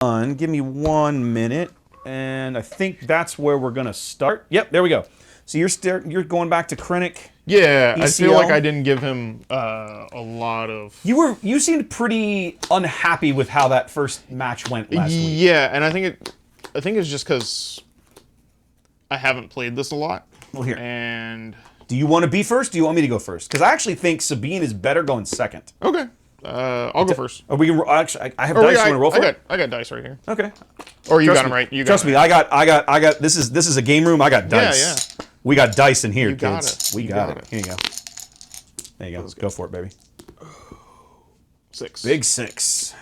Give me 1 minute, and I think that's where we're gonna start. Yep, there we go. So you're going back to Krennic. Yeah, ECL. I feel like I didn't give him a lot of. You seemed pretty unhappy with how that first match went last week. Yeah, and I think it's just because I haven't played this a lot. Well, here. And do you want to be first? Do you want me to go first? Because I actually think Sabine is better going second. Okay. I'll go first. Are we actually? I have dice. You want to roll for it? I got dice right here. Okay. Or you got them right. Trust me. I got. This is a game room. I got dice. Yeah. We got dice in here, You got kids. it. We You got got it. it. Here you go. There you go. Let's go for it, baby. 6. Big 6.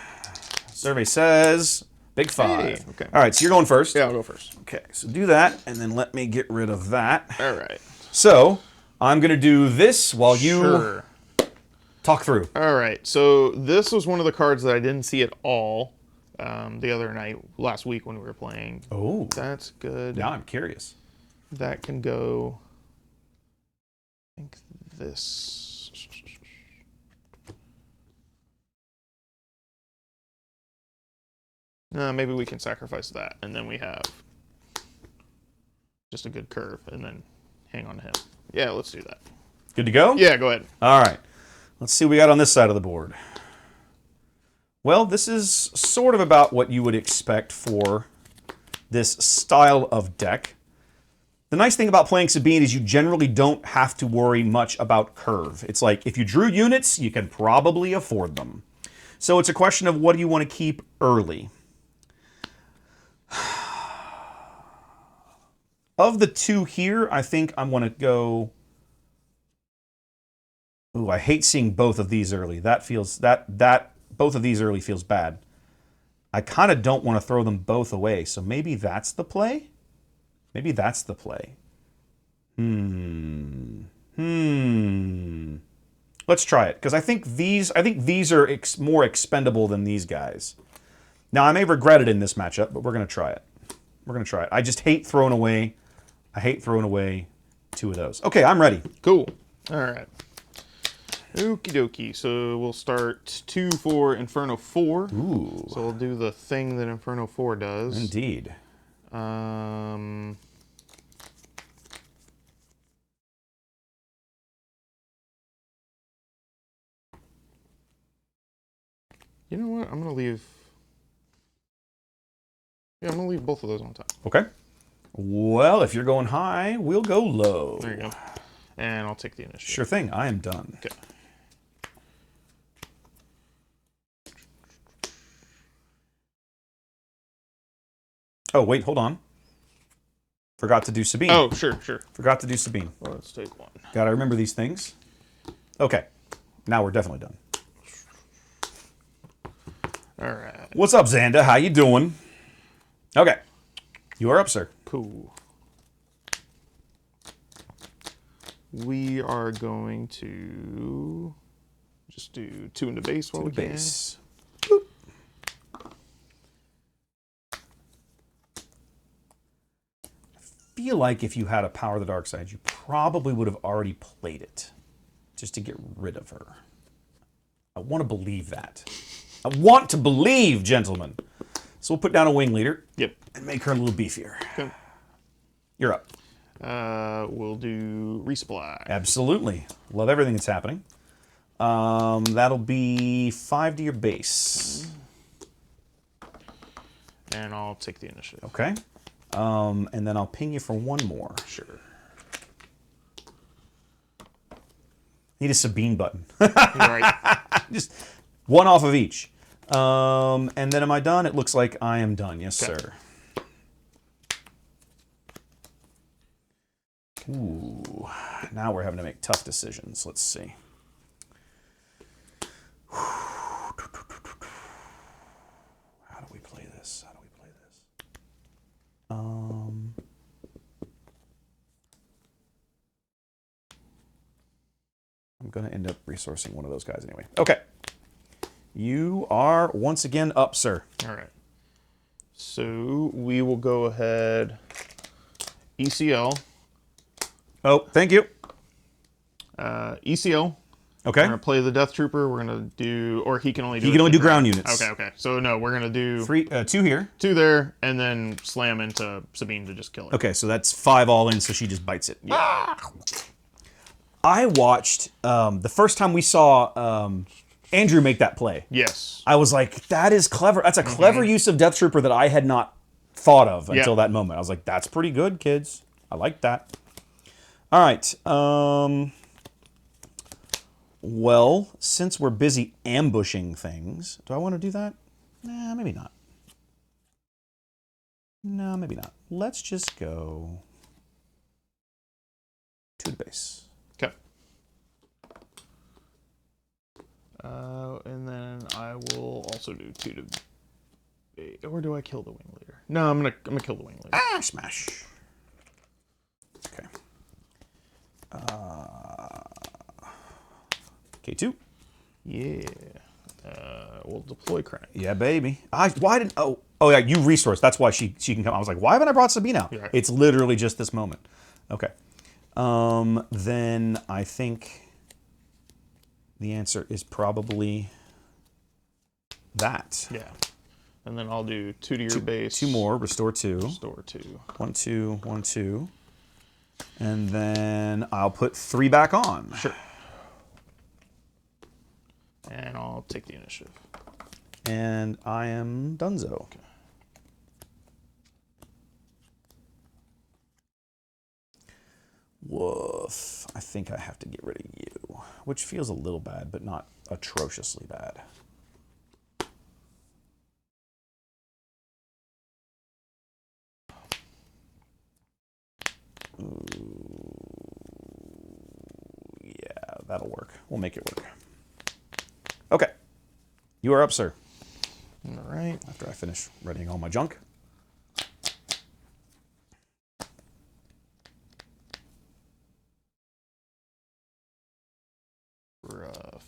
Survey says big 5. Hey, okay. All right. So you're going first. Yeah, I'll go first. Okay. So do that, and then let me get rid of that. All right. So I'm gonna do this while you talk through. All right. So this was one of the cards that I didn't see at all the other night, last week when we were playing. Oh, That's good. now I'm curious. That can go. I think this. Maybe we can sacrifice that, and then we have just a good curve, and then hang on to him. Yeah, let's do that. Good to go? Yeah, go ahead. All right. Let's see what we got on this side of the board. Well, this is sort of about what you would expect for this style of deck. The nice thing about playing Sabine is you generally don't have to worry much about curve. It's like if you drew units, you can probably afford them. So it's a question of what do you want to keep early. Of the two here, I think I'm going to go... Ooh, I hate seeing both of these early. That feels... Both of these early feels bad. I kind of don't want to throw them both away, so maybe that's the play? Maybe that's the play. Let's try it, because I think these are more expendable than these guys. Now, I may regret it in this matchup, but we're going to try it. We're going to try it. I just hate throwing away... I hate throwing away 2 of those. Okay, I'm ready. Cool. All right. Okie dokie. So we'll start 2 for Inferno 4. Ooh. So we'll do the thing that Inferno 4 does. Indeed. You know what? I'm gonna leave. Yeah, I'm gonna leave both of those on top. Okay. Well, if you're going high, we'll go low. There you go. And I'll take the initiative. Sure thing. I am done. Okay. Oh, wait, hold on. Forgot to do Sabine. Oh, sure. Forgot to do Sabine. Well, let's take 1. Gotta remember these things. Okay. Now we're definitely done. All right. What's up, Xanda? How you doing? Okay. You are up, sir. Cool. We are going to just do 2 into base while we can. Base. I feel like if you had a Power of the Dark Side, you probably would have already played it just to get rid of her. I want to believe that. I want to believe, gentlemen. So we'll put down a wing leader. Yep. And make her a little beefier. Okay. You're up. We'll do resupply. Absolutely. Love everything that's happening. That'll be 5 to your base. And I'll take the initiative. Okay. And then I'll ping you for 1 more. Sure. Need a Sabine button. Right. Just 1 off of each. And then am I done? It looks like I am done. Yes, okay. sir. Ooh. Now we're having to make tough decisions. Let's see. How do we play this? I'm going to end up resourcing one of those guys anyway. Okay. You are once again up, sir. All right. So we will go ahead. ECL. Oh, thank you. ECL. Okay. We're gonna play the Death Trooper. We're gonna do, or he can only do. He can only do ground units. Okay. So no, we're gonna do 2 here. 2 there, and then slam into Sabine to just kill her. Okay, so that's 5 all in, so she just bites it. Yeah. I watched the first time we saw Andrew make that play. Yes. I was like, that is clever. That's a clever use of Death Trooper that I had not thought of until that moment. I was like, that's pretty good, kids. I like that. All right. Well, since we're busy ambushing things, do I want to do that? Nah, maybe not. No, maybe not. Let's just go to the base. Okay. And then I will also do 2 to, or do I kill the wing leader? No, I'm gonna kill the wing leader. Ah, smash. Okay. K2. Yeah. We'll deploy Krennic. Yeah, baby. Why didn't? Oh yeah. You resource. That's why she can come. I was like, why haven't I brought Sabine out? Yeah. It's literally just this moment. Okay. Then I think the answer is probably that. Yeah. And then I'll do 2 to your base. 2 more. Restore 2. Restore 2. 1, 2, 1, 2. And then I'll put 3 back on. Sure. And I'll take the initiative. And I am donezo. Okay. Woof. I think I have to get rid of you, which feels a little bad, but not atrociously bad. Ooh. Yeah, that'll work. We'll make it work. Okay. You are up, sir. All right. After I finish readying all my junk. Rough.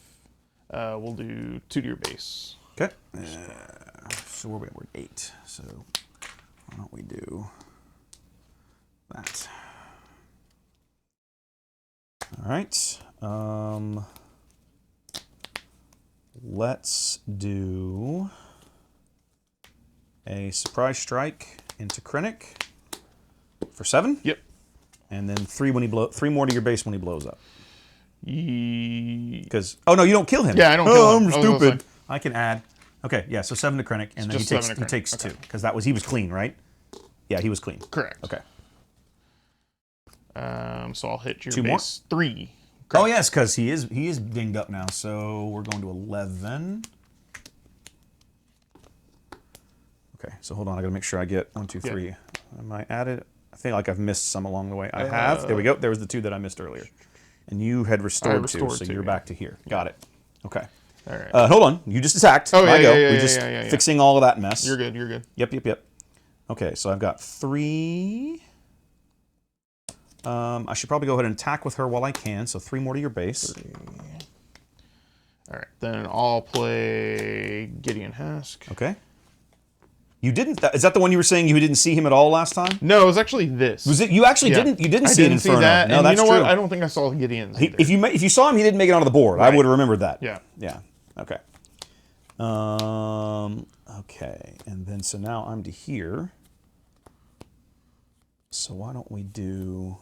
We'll do 2 to your base. Okay. So where are we at? We're at 8. So why don't we do that? All right. Let's do a surprise strike into Krennic for 7. Yep. And then 3 more to your base when he blows up. Ye Because no, you don't kill him. Yeah, I don't kill him. I'm stupid. I can add. Okay, yeah. So 7 to Krennic, and then he takes 2 because he was clean, right? Yeah, he was clean. Correct. Okay. So I'll hit your 2 more? base. 3. Correct. Oh yes, because he is dinged up now. So we're going to 11. Okay, so hold on. I gotta make sure I get 1, 2, 3. Am I added? I feel like I've missed some along the way. I have. There we go. There was the 2 that I missed earlier. And you had restored 2, so you're back to here. Got it. Okay. All right. Hold on. You just attacked. Oh, I go. yeah, We're just fixing all of that mess. You're good. You're good. Yep. Okay, so I've got 3. I should probably go ahead and attack with her while I can. So 3 more to your base. 3. All right. Then I'll play Gideon Hask. Okay. You didn't. Is that the one you were saying you didn't see him at all last time? No, it was actually this. Was it? You actually didn't. You didn't see an Inferno. See that. No, and that's you know true. what? I don't think I saw Gideon's. If you saw him, he didn't make it onto the board. Right. I would have remembered that. Yeah. Yeah. Okay. Okay. And then so now I'm to here. So why don't we do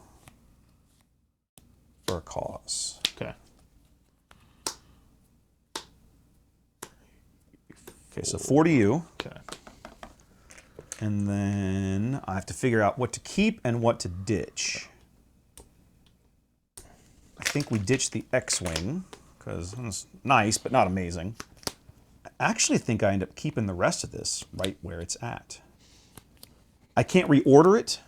for a cause? Okay. Okay. So 4 to you. Okay. And then I have to figure out what to keep and what to ditch. I think we ditched the X-Wing, because it's nice, but not amazing. I actually think I end up keeping the rest of this right where it's at. I can't reorder it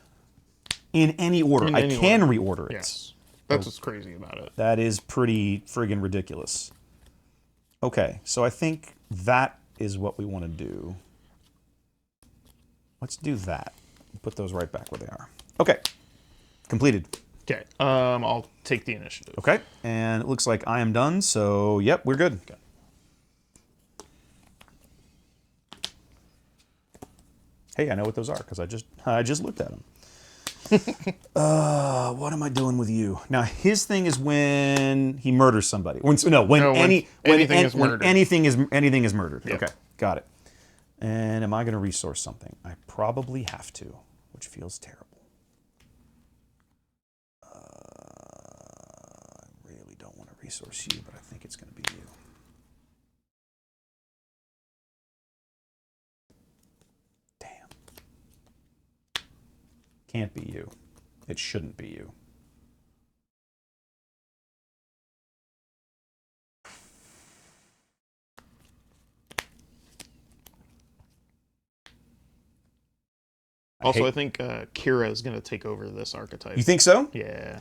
in any order. I can reorder it. Yes. That's what's crazy about it. That is pretty friggin' ridiculous. Okay, so I think that is what we want to do. Let's do that. Put those right back where they are. Okay. Completed. Okay. I'll take the initiative. Okay. And it looks like I am done, so yep, we're good. Okay. Hey, I know what those are because I just looked at them. What am I doing with you? Now, his thing is when he murders somebody. When anything is murdered. Anything is murdered. Yep. Okay, got it. And am I going to resource something? I probably have to, which feels terrible. I really don't want to resource you, but I think it's going to be you. Damn. Can't be you. It shouldn't be you. Also, I think Kira is going to take over this archetype. You think so? Yeah.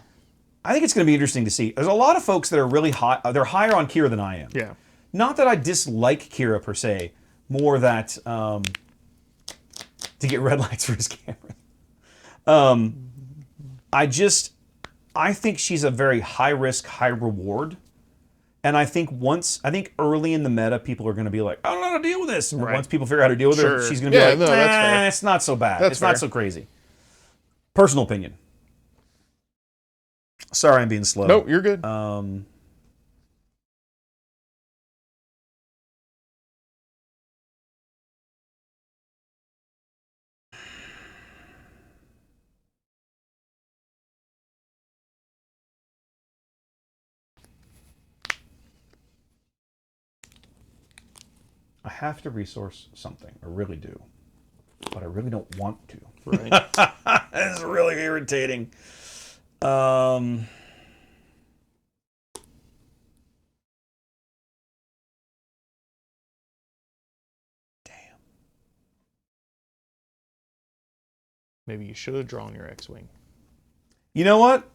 I think it's going to be interesting to see. There's a lot of folks that are really high. They're higher on Kira than I am. Yeah. Not that I dislike Kira per se, more that to get red lights for his camera. I think she's a very high risk, high reward. And I think early in the meta, people are going to be like, I don't know how to deal with this. And once people figure out how to deal with her, she's going to be like, that's fair. It's not so bad. That's it's not so crazy. Personal opinion. Sorry, I'm being slow. No, you're good. I have to resource something. I really do. But I really don't want to. Right. This is really irritating. Damn. Maybe you should have drawn your X-Wing. You know what?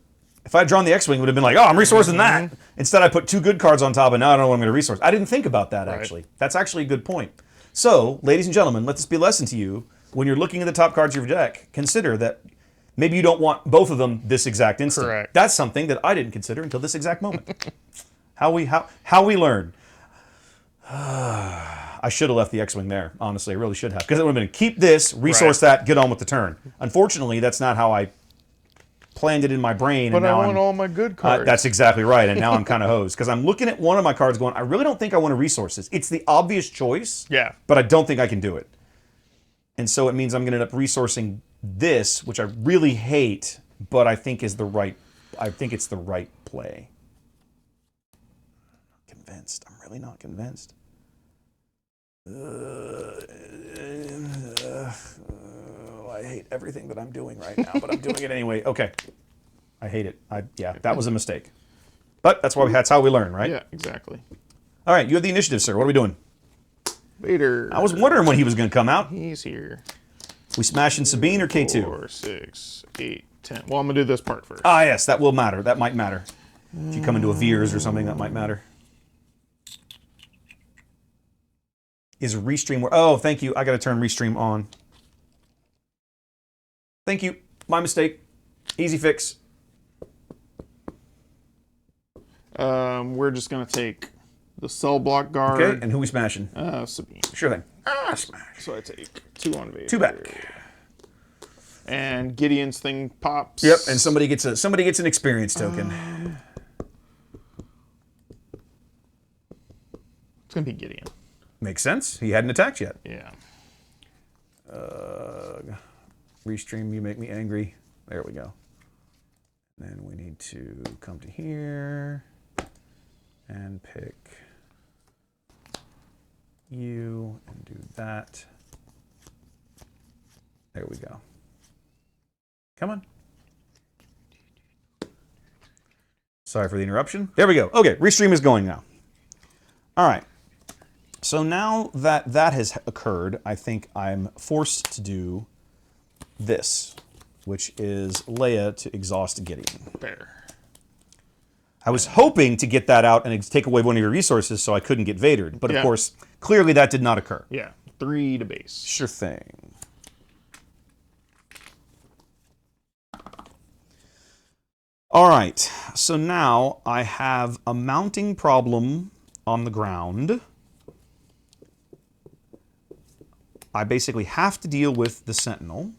If I'd drawn the X-Wing, it would have been like, oh, I'm resourcing that. Instead, I put 2 good cards on top, and now I don't know what I'm going to resource. I didn't think about that, actually. That's actually a good point. So, ladies and gentlemen, let this be a lesson to you. When you're looking at the top cards of your deck, consider that maybe you don't want both of them this exact instant. Correct. That's something that I didn't consider until this exact moment. How we learn. I should have left the X-Wing there, honestly. I really should have. Because it would have been keep this, resource that, get on with the turn. Unfortunately, that's not how I planned it in my brain. But and now I want all my good cards. That's exactly right. And now I'm kind of hosed. Because I'm looking at one of my cards going, I really don't think I want to resource this. It's the obvious choice. Yeah. But I don't think I can do it. And so it means I'm going to end up resourcing this, which I really hate, but I think it's the right play. Convinced. I'm really not convinced. I hate everything that I'm doing right now, but I'm doing it anyway. Okay. I hate it. That was a mistake. But that's how we learn, right? Yeah, exactly. All right, you have the initiative, sir. What are we doing? Vader. I was wondering when he was going to come out. He's here. We smashing Sabine or K2? 4, 6, 8, 10. Well, I'm going to do this part first. Ah, yes, that will matter. That might matter. If you come into a Veers or something, that might matter. Is Restream... Oh, thank you. I got to turn Restream on. Thank you. My mistake. Easy fix. We're just going to take the cell block guard. Okay, and who we smashing? Sabine. Sure thing. Smash. So I take 2 on Vader. 2 back. And Gideon's thing pops. Yep, and somebody gets an experience token. It's going to be Gideon. Makes sense. He hadn't attacked yet. Yeah. Restream, you make me angry. There we go. Then we need to come to here and pick you and do that. There we go. Come on. Sorry for the interruption. There we go. Okay, Restream is going now. All right. So now that that has occurred, I think I'm forced to do this, which is Leia to exhaust Gideon. Fair. I was hoping to get that out and take away one of your resources so I couldn't get Vadered, but of course, clearly that did not occur. Yeah, 3 to base. Sure thing. All right, so now I have a mounting problem on the ground. I basically have to deal with the Sentinel.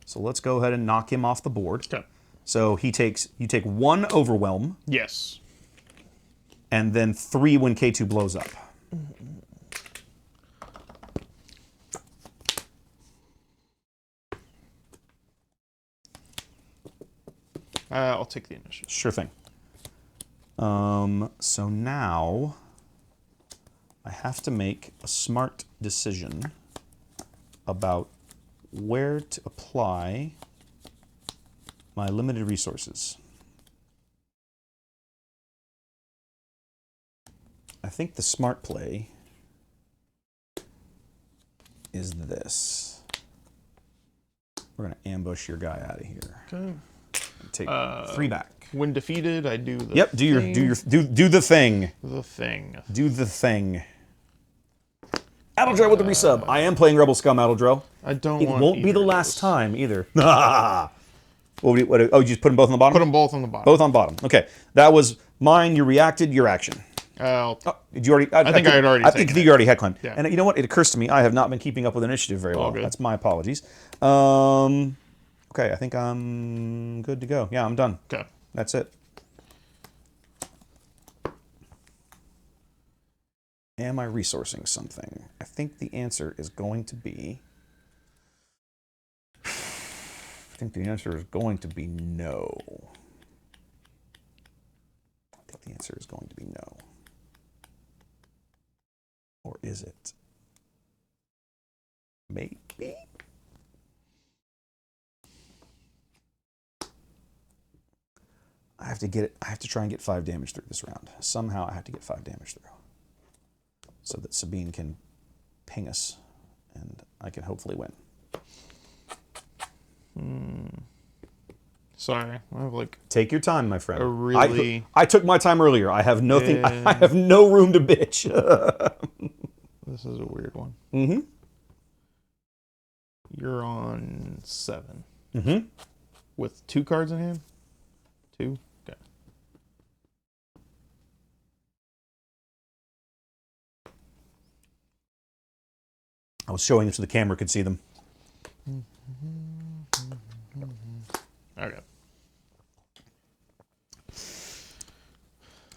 So let's go ahead and knock him off the board. Okay. So you take 1 overwhelm, Yes. and then 3 when K2 blows up. I'll take the initiative. Sure thing. So now I have to make a smart decision about where to apply my limited resources. I think the smart play is this. We're going to ambush your guy out of here. Okay. Take 3 back. When defeated, I do the Yep, do the thing. The thing. Do the thing. Adeldrell with the resub. I am playing Rebel Scum, Adeldrell. I don't It want won't be either the of last those. time either. Oh, you just put them both on the bottom? Put them both on the bottom. Both on bottom. Okay, that was mine. You reacted. Your action. I'll Did you already? I think I had already I think taken you already had claimed. Yeah. And you know what? It occurs to me I have not been keeping up with initiative very well. good. That's my apologies. Okay, I think I'm good to go. Yeah, I'm done. Okay. That's it. Am I resourcing something? I think the answer is going to be... I think the answer is going to be no. I think the answer is going to be no. Or is it? Maybe? I have to get it. I have to try and get 5 damage through this round. Somehow I have to get 5 damage through. So that Sabine can ping us and I can hopefully win. Sorry, I have like Take your time, my friend. a really. I took my time earlier. I have nothing. Yeah. I have no room to bitch. This is a weird one. Mm-hmm. You're on 7. Mm-hmm. With 2 cards in hand? 2? Okay. I was showing them so the camera could see them. Okay.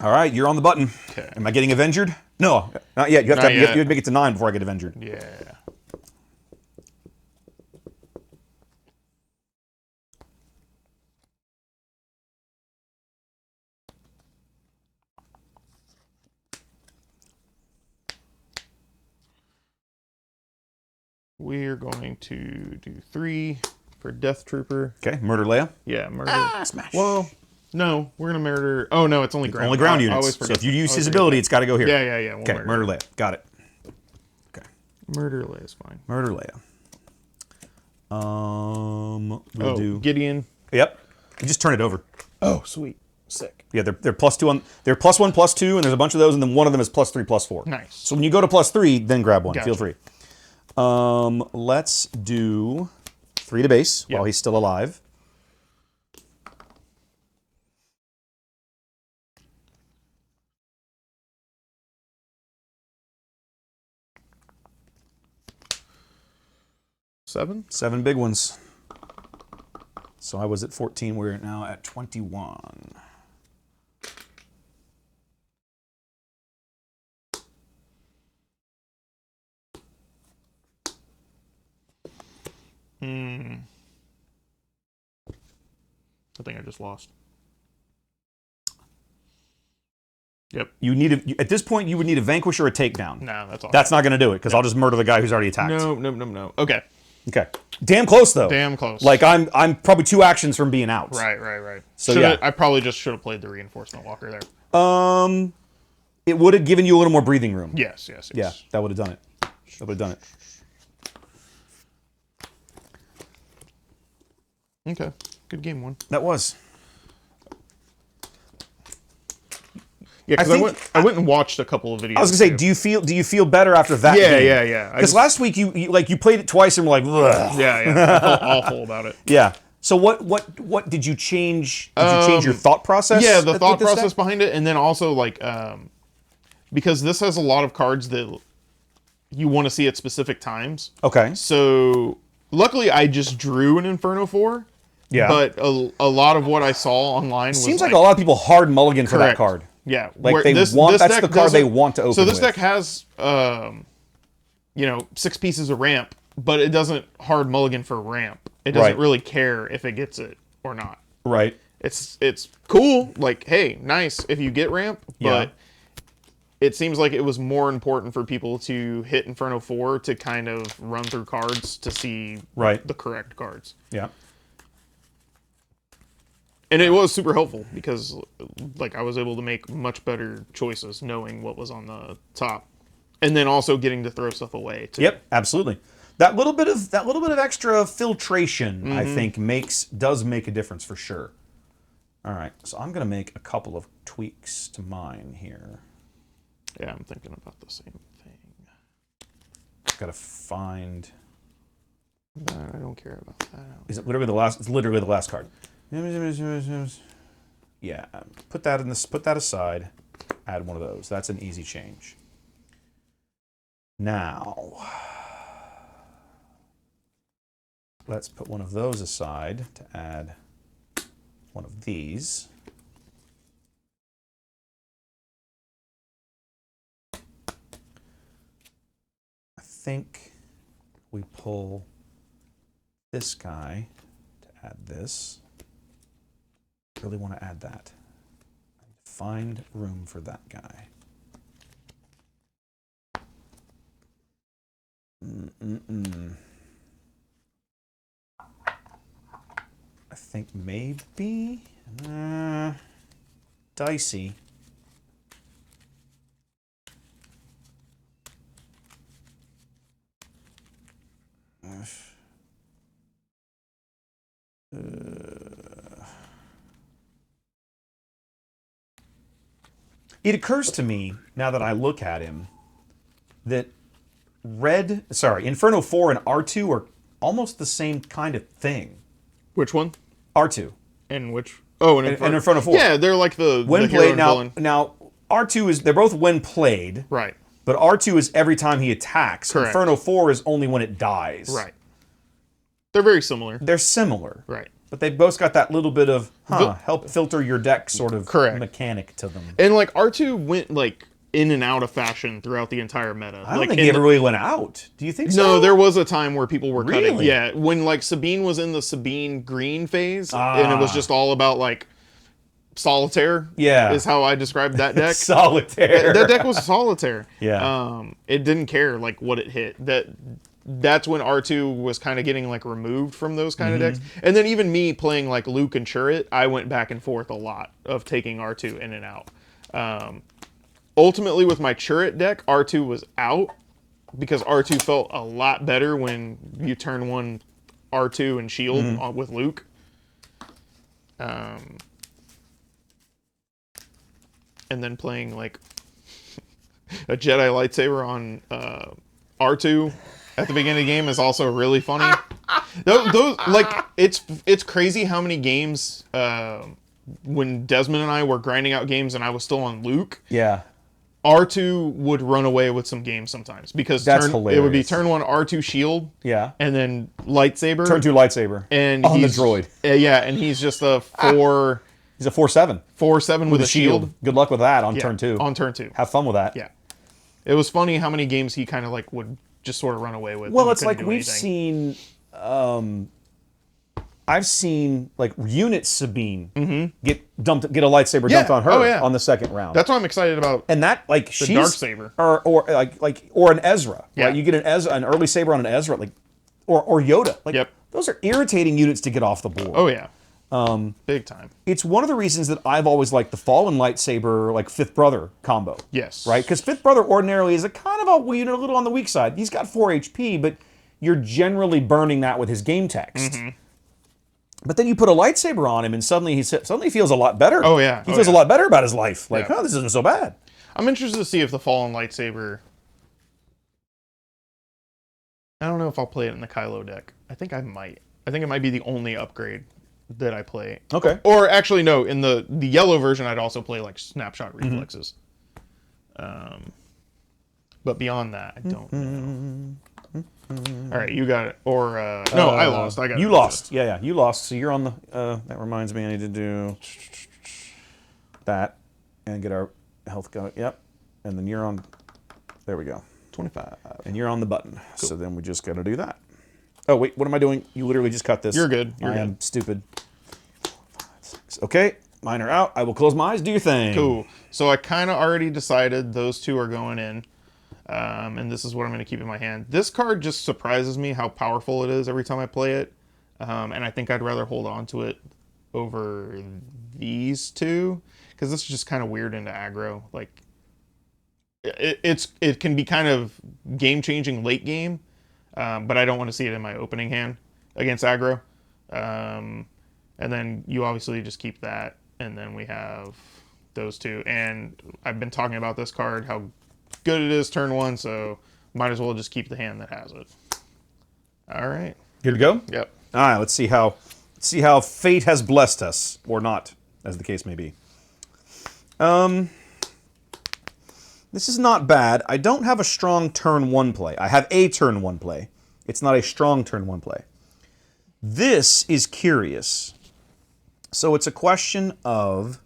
All right, you're on the button. Okay. Am I getting avenged? No, not yet. You have Not to yet. you have to make it to 9 before I get avenged. Yeah. We're going to do 3 for Death Trooper. Okay, murder Leia. Yeah, murder. Smash. Well, no, we're gonna murder. Oh no, it's only ground. Only ground I units. always So forget- if you use always his forget ability, that. it's got to go here. Yeah. We'll Okay, murder Leia. Got it. Okay, Murder Leia is fine. murder Leia. We'll do. Gideon. Yep. You just turn it over. Oh, sweet. Sick. Yeah, they're +2 on. They're +1, +2, and there's a bunch of those, and then one of them is +3, +4. Nice. So when you go to +3, then grab one. Gotcha. Feel free. Let's do 3 to base while he's still alive. Seven. 7 big ones. So I was at 14. We're now at 21. I think I just lost. Yep. You need at this point you would need a vanquish or a takedown. No, that's all. That's not going to do it because I'll just murder the guy who's already attacked. No. Okay. Okay. Damn close though. Damn close. Like I'm probably 2 actions from being out. Right. So Shoulda- yeah. I probably just should have played the reinforcement walker there. It would have given you a little more breathing room. Yes. Yeah, that would have done it. That would have done it. Okay. Good game one. That was. Yeah, because think- I went and watched a couple of videos. I was gonna say, too. do you feel better after that? Yeah, game? yeah. I Because just- last week you played it twice and were like, ugh. Yeah. I felt awful about it. Yeah. So what did you change? Did you change your thought process? Yeah, the with thought this deck? process behind it, and then also like because this has a lot of cards that you want to see at specific times. Okay. So luckily I just drew an Inferno 4. Yeah. But a lot of what I saw online was Seems like a lot of people hard mulligan for that card. Yeah. Like that's the card they want to open So this with. deck has, 6 pieces of ramp, but it doesn't hard mulligan for ramp. It doesn't really care if it gets it or not. Right. It's cool. Like, hey, nice if you get ramp, but it seems like it was more important for people to hit Inferno 4 to kind of run through cards to see the correct cards. Yeah. And it was super helpful because, like, I was able to make much better choices knowing what was on the top, and then also getting to throw stuff away too. Yep, absolutely. That little bit of extra filtration, I think, does make a difference for sure. All right, so I'm gonna make a couple of tweaks to mine here. Yeah, I'm thinking about the same thing. Gotta find. I don't care about that. Is it literally the last? It's literally the last card. Yeah, put that aside. Add one of those. That's an easy change. Now, let's put one of those aside to add one of these. I think we pull this guy to add this. Really want to add that. Find room for that guy. I think maybe dicey. It occurs to me, now that I look at him, that Inferno 4 and R2 are almost the same kind of thing. Which one? R2. And which? Oh, and Inferno 4. Yeah, they're like the when hero played and now. villain. Now R2 they're both when played. Right. But R2 is every time he attacks. Correct. Inferno 4 is only when it dies. Right. They're very similar. They're similar. Right. But they both got that little bit of help filter your deck sort of mechanic to them. And like R2 went like in and out of fashion throughout the entire meta. I don't think he ever really went out. Do you think so? No, there was a time where people were cutting. Really? Yeah, when like Sabine was in the Sabine green phase, and it was just all about like solitaire. Yeah, is how I described that deck. Solitaire. That deck was solitaire. Yeah. It didn't care like what it hit. That's when R2 was kind of getting like removed from those kind of decks. And then even me playing like Luke and Churret, I went back and forth a lot of taking R2 in and out. Ultimately with my Churret deck, R2 was out because R2 felt a lot better when you turn one R2 and shield with Luke. And then playing like a Jedi lightsaber on R2 at the beginning of the game is also really funny. Those like it's crazy how many games when Desmond and I were grinding out games and I was still on Luke. Yeah. R2 would run away with some games sometimes because it would be turn 1 R2 shield. Yeah. And then lightsaber. Turn 2 lightsaber. And on the droid. Yeah, and he's just a 4. He's a 4/7. 4/7 with a shield. Good luck with that on turn 2. On turn 2. Have fun with that. Yeah. It was funny how many games he kind of like would just sort of run away with. Well, it's like we've seen. I've seen like unit Sabine get a lightsaber dumped on her on the second round. That's what I'm excited about. And that like the dark saber or an Ezra. Yeah. Right? You get an early saber on an Ezra or Yoda. Like those are irritating units to get off the board. Oh yeah. Big time. It's one of the reasons that I've always liked the Fallen Lightsaber, like Fifth Brother combo. Yes. Right? Because Fifth Brother ordinarily is a kind of a unit a little on the weak side. He's got 4 HP, but you're generally burning that with his game text. But then you put a lightsaber on him, and suddenly he feels a lot better. Oh yeah. He feels a lot better about his life. Like, this isn't so bad. I'm interested to see if the Fallen Lightsaber. I don't know if I'll play it in the Kylo deck. I think I might. I think it might be the only upgrade that I play. Okay. Or actually, no. In the yellow version, I'd also play like Snapshot Reflexes. But beyond that, I don't know. All right, you got it. Or no, I lost. I got it. You lost. Yeah, you lost. So you're on the. That reminds me, I need to do that and get our health going. Yep. And then you're on. There we go. 25. And you're on the button. Cool. So then we just got to do that. Oh wait, what am I doing? You literally just cut this. You're good. I am stupid. 4, 5, 6. Okay, mine are out. I will close my eyes. Do your thing. Cool. So I kind of already decided those two are going in. And this is what I'm going to keep in my hand. This card just surprises me how powerful it is every time I play it. And I think I'd rather hold on to it over these two. Because this is just kind of weird into aggro. Like, it can be kind of game-changing late game. But I don't want to see it in my opening hand against aggro. And then you obviously just keep that. And then we have those two. And I've been talking about this card, how good it is turn 1, so might as well just keep the hand that has it. All right. Good to go? Yep. All right, let's see how fate has blessed us, or not, as the case may be. This is not bad. I don't have a strong turn 1 play. I have a turn 1 play. It's not a strong turn 1 play. This is curious. So it's a question of,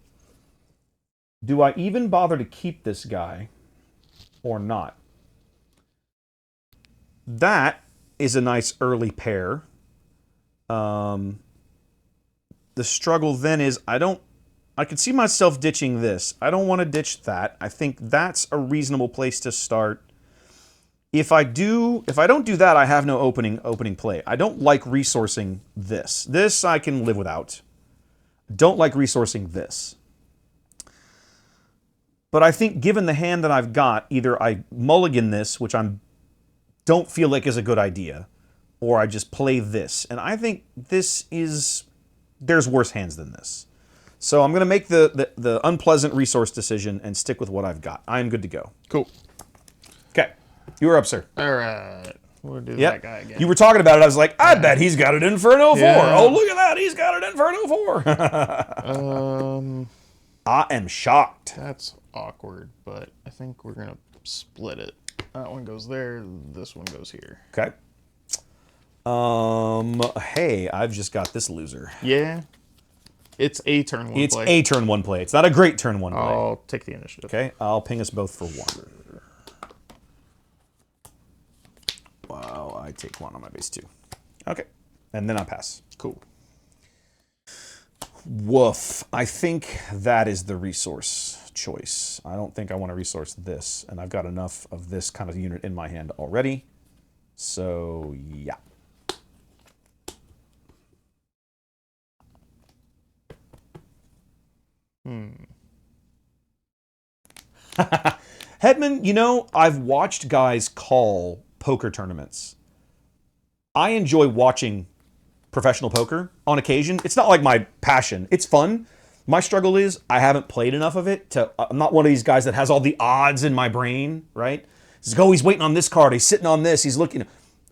do I even bother to keep this guy or not? That is a nice early pair. The struggle then is I can see myself ditching this. I don't want to ditch that. I think that's a reasonable place to start. If I don't do that, I have no opening play. I don't like resourcing this. This I can live without. Don't like resourcing this. But I think given the hand that I've got, either I mulligan this, which I don't feel like is a good idea, or I just play this. And I think there's worse hands than this. So I'm going to make the unpleasant resource decision and stick with what I've got. I am good to go. Cool. Okay. You were up, sir. All right. We'll do that guy again. You were talking about it. I was like, I bet he's got it in for an 04. Yeah. Oh, look at that. He's got it in for an 04. I am shocked. That's awkward, but I think we're going to split it. That one goes there. This one goes here. Okay. Hey, I've just got this loser. Yeah. It's a turn 1 play. It's a turn 1 play. It's not a great turn 1 play. I'll take the initiative. Okay, I'll ping us both for 1. Wow, I take 1 on my base 2. Okay, and then I pass. Cool. Woof. I think that is the resource choice. I don't think I want to resource this, and I've got enough of this kind of unit in my hand already. So, yeah. Hedman, I've watched guys call poker tournaments. I enjoy watching professional poker on occasion. It's not like my passion. It's fun. My struggle is I haven't played enough of it. I'm not one of these guys that has all the odds in my brain, right? It's like, oh, he's waiting on this card. He's sitting on this. He's looking.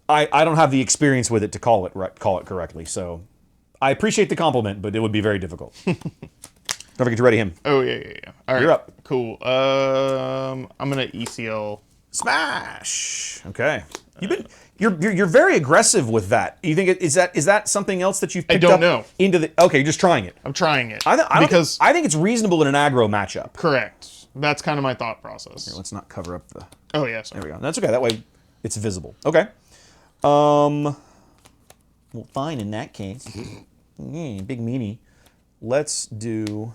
I don't have the experience with it to call it correctly. So I appreciate the compliment, but it would be very difficult. Don't forget to ready him. Oh, yeah. All right. You're up. Cool. I'm going to ECL. Smash. Okay. You're very aggressive with that. You think is that something else that you've picked up? I don't know. Into the Okay, you're just trying it. I'm trying it. I think it's reasonable in an aggro matchup. Correct. That's kind of my thought process. Here, let's not cover up the... Oh, yeah. Sorry. There we go. That's okay. That way it's visible. Okay. Well, fine in that case. Big meanie. Let's do...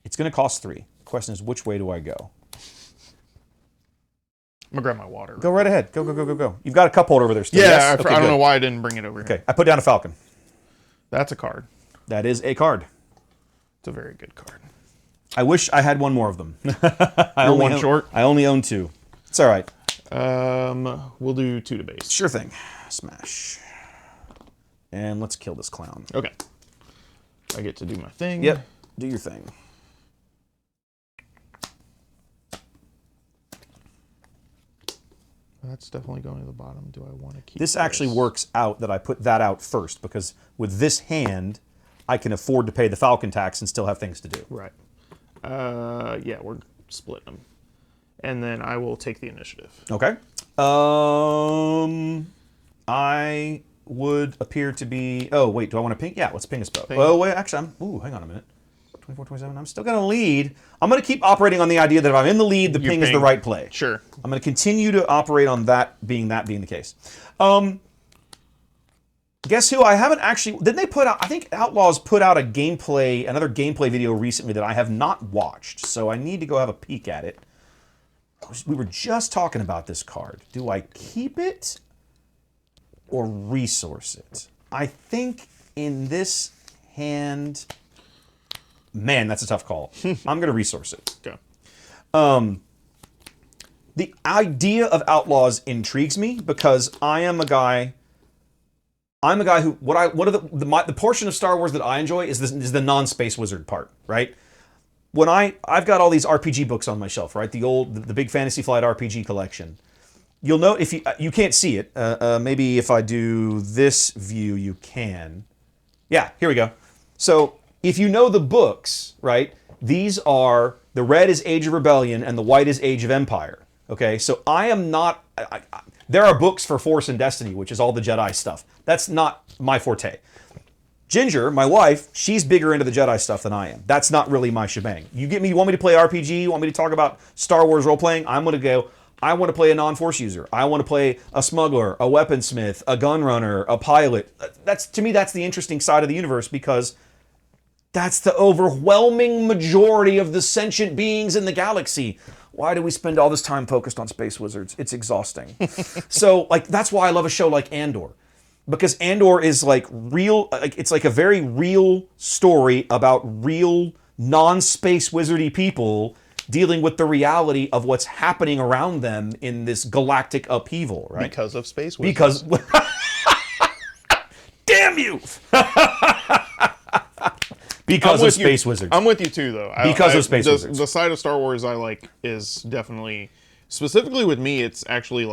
It's going to cost 3. The question is, which way do I go? I'm going to grab my water. Go right ahead. Go. You've got a cup holder over there still. Yeah, yes? I don't know why I didn't bring it over here. Okay, I put down a falcon. That's a card. That is a card. It's a very good card. I wish I had one more of them. You're one short? I only own 2. It's all right. We'll do 2 to base. Sure thing. Smash. And let's kill this clown. Okay. I get to do my thing. Yep. Do your thing. That's definitely going to the bottom. Do I want to keep this? Actually works out that I put that out first, because with this hand, I can afford to pay the falcon tax and still have things to do. Right. Yeah, we're split them. And then I will take the initiative. Okay. I would appear to be... Oh, wait, do I want to ping? Yeah, let's ping a spell. Ping. Oh, wait, actually, hang on a minute. 24, 27, I'm still going to lead. I'm going to keep operating on the idea that if I'm in the lead, the ping is the right play. Sure. I'm going to continue to operate on that being the case. Guess who? I haven't actually... Didn't they put out... I think Outlaws put out another gameplay video recently that I have not watched, so I need to go have a peek at it. We were just talking about this card. Do I keep it or resource it? I think in this hand... Man, that's a tough call. I'm going to resource it. Okay. The idea of Outlaws intrigues me because I'm a guy who the portion of Star Wars that I enjoy is the non-space wizard part, right? When I've got all these RPG books on my shelf, right? The big Fantasy Flight RPG collection. You'll know if you can't see it. Maybe if I do this view, you can. Yeah, here we go. So if you know the books, right? These are the red is Age of Rebellion and the white is Age of Empire. Okay, so I am not. There are books for Force and Destiny, which is all the Jedi stuff. That's not my forte. Ginger, my wife, she's bigger into the Jedi stuff than I am. That's not really my shebang. You want me to play RPG, you want me to talk about Star Wars role-playing, I'm going to go, I want to play a non-Force user. I want to play a smuggler, a weaponsmith, a gunrunner, a pilot. To me, that's the interesting side of the universe because that's the overwhelming majority of the sentient beings in the galaxy. Why do we spend all this time focused on space wizards? It's exhausting. So, that's why I love a show like Andor. Because Andor is real, it's a very real story about real non-space wizardy people dealing with the reality of what's happening around them in this galactic upheaval, right? Because of space wizards. Because... Damn you! Because of space wizards. I'm with you too, though. Because of space wizards. The side of Star Wars I like is definitely, specifically with me, it's actually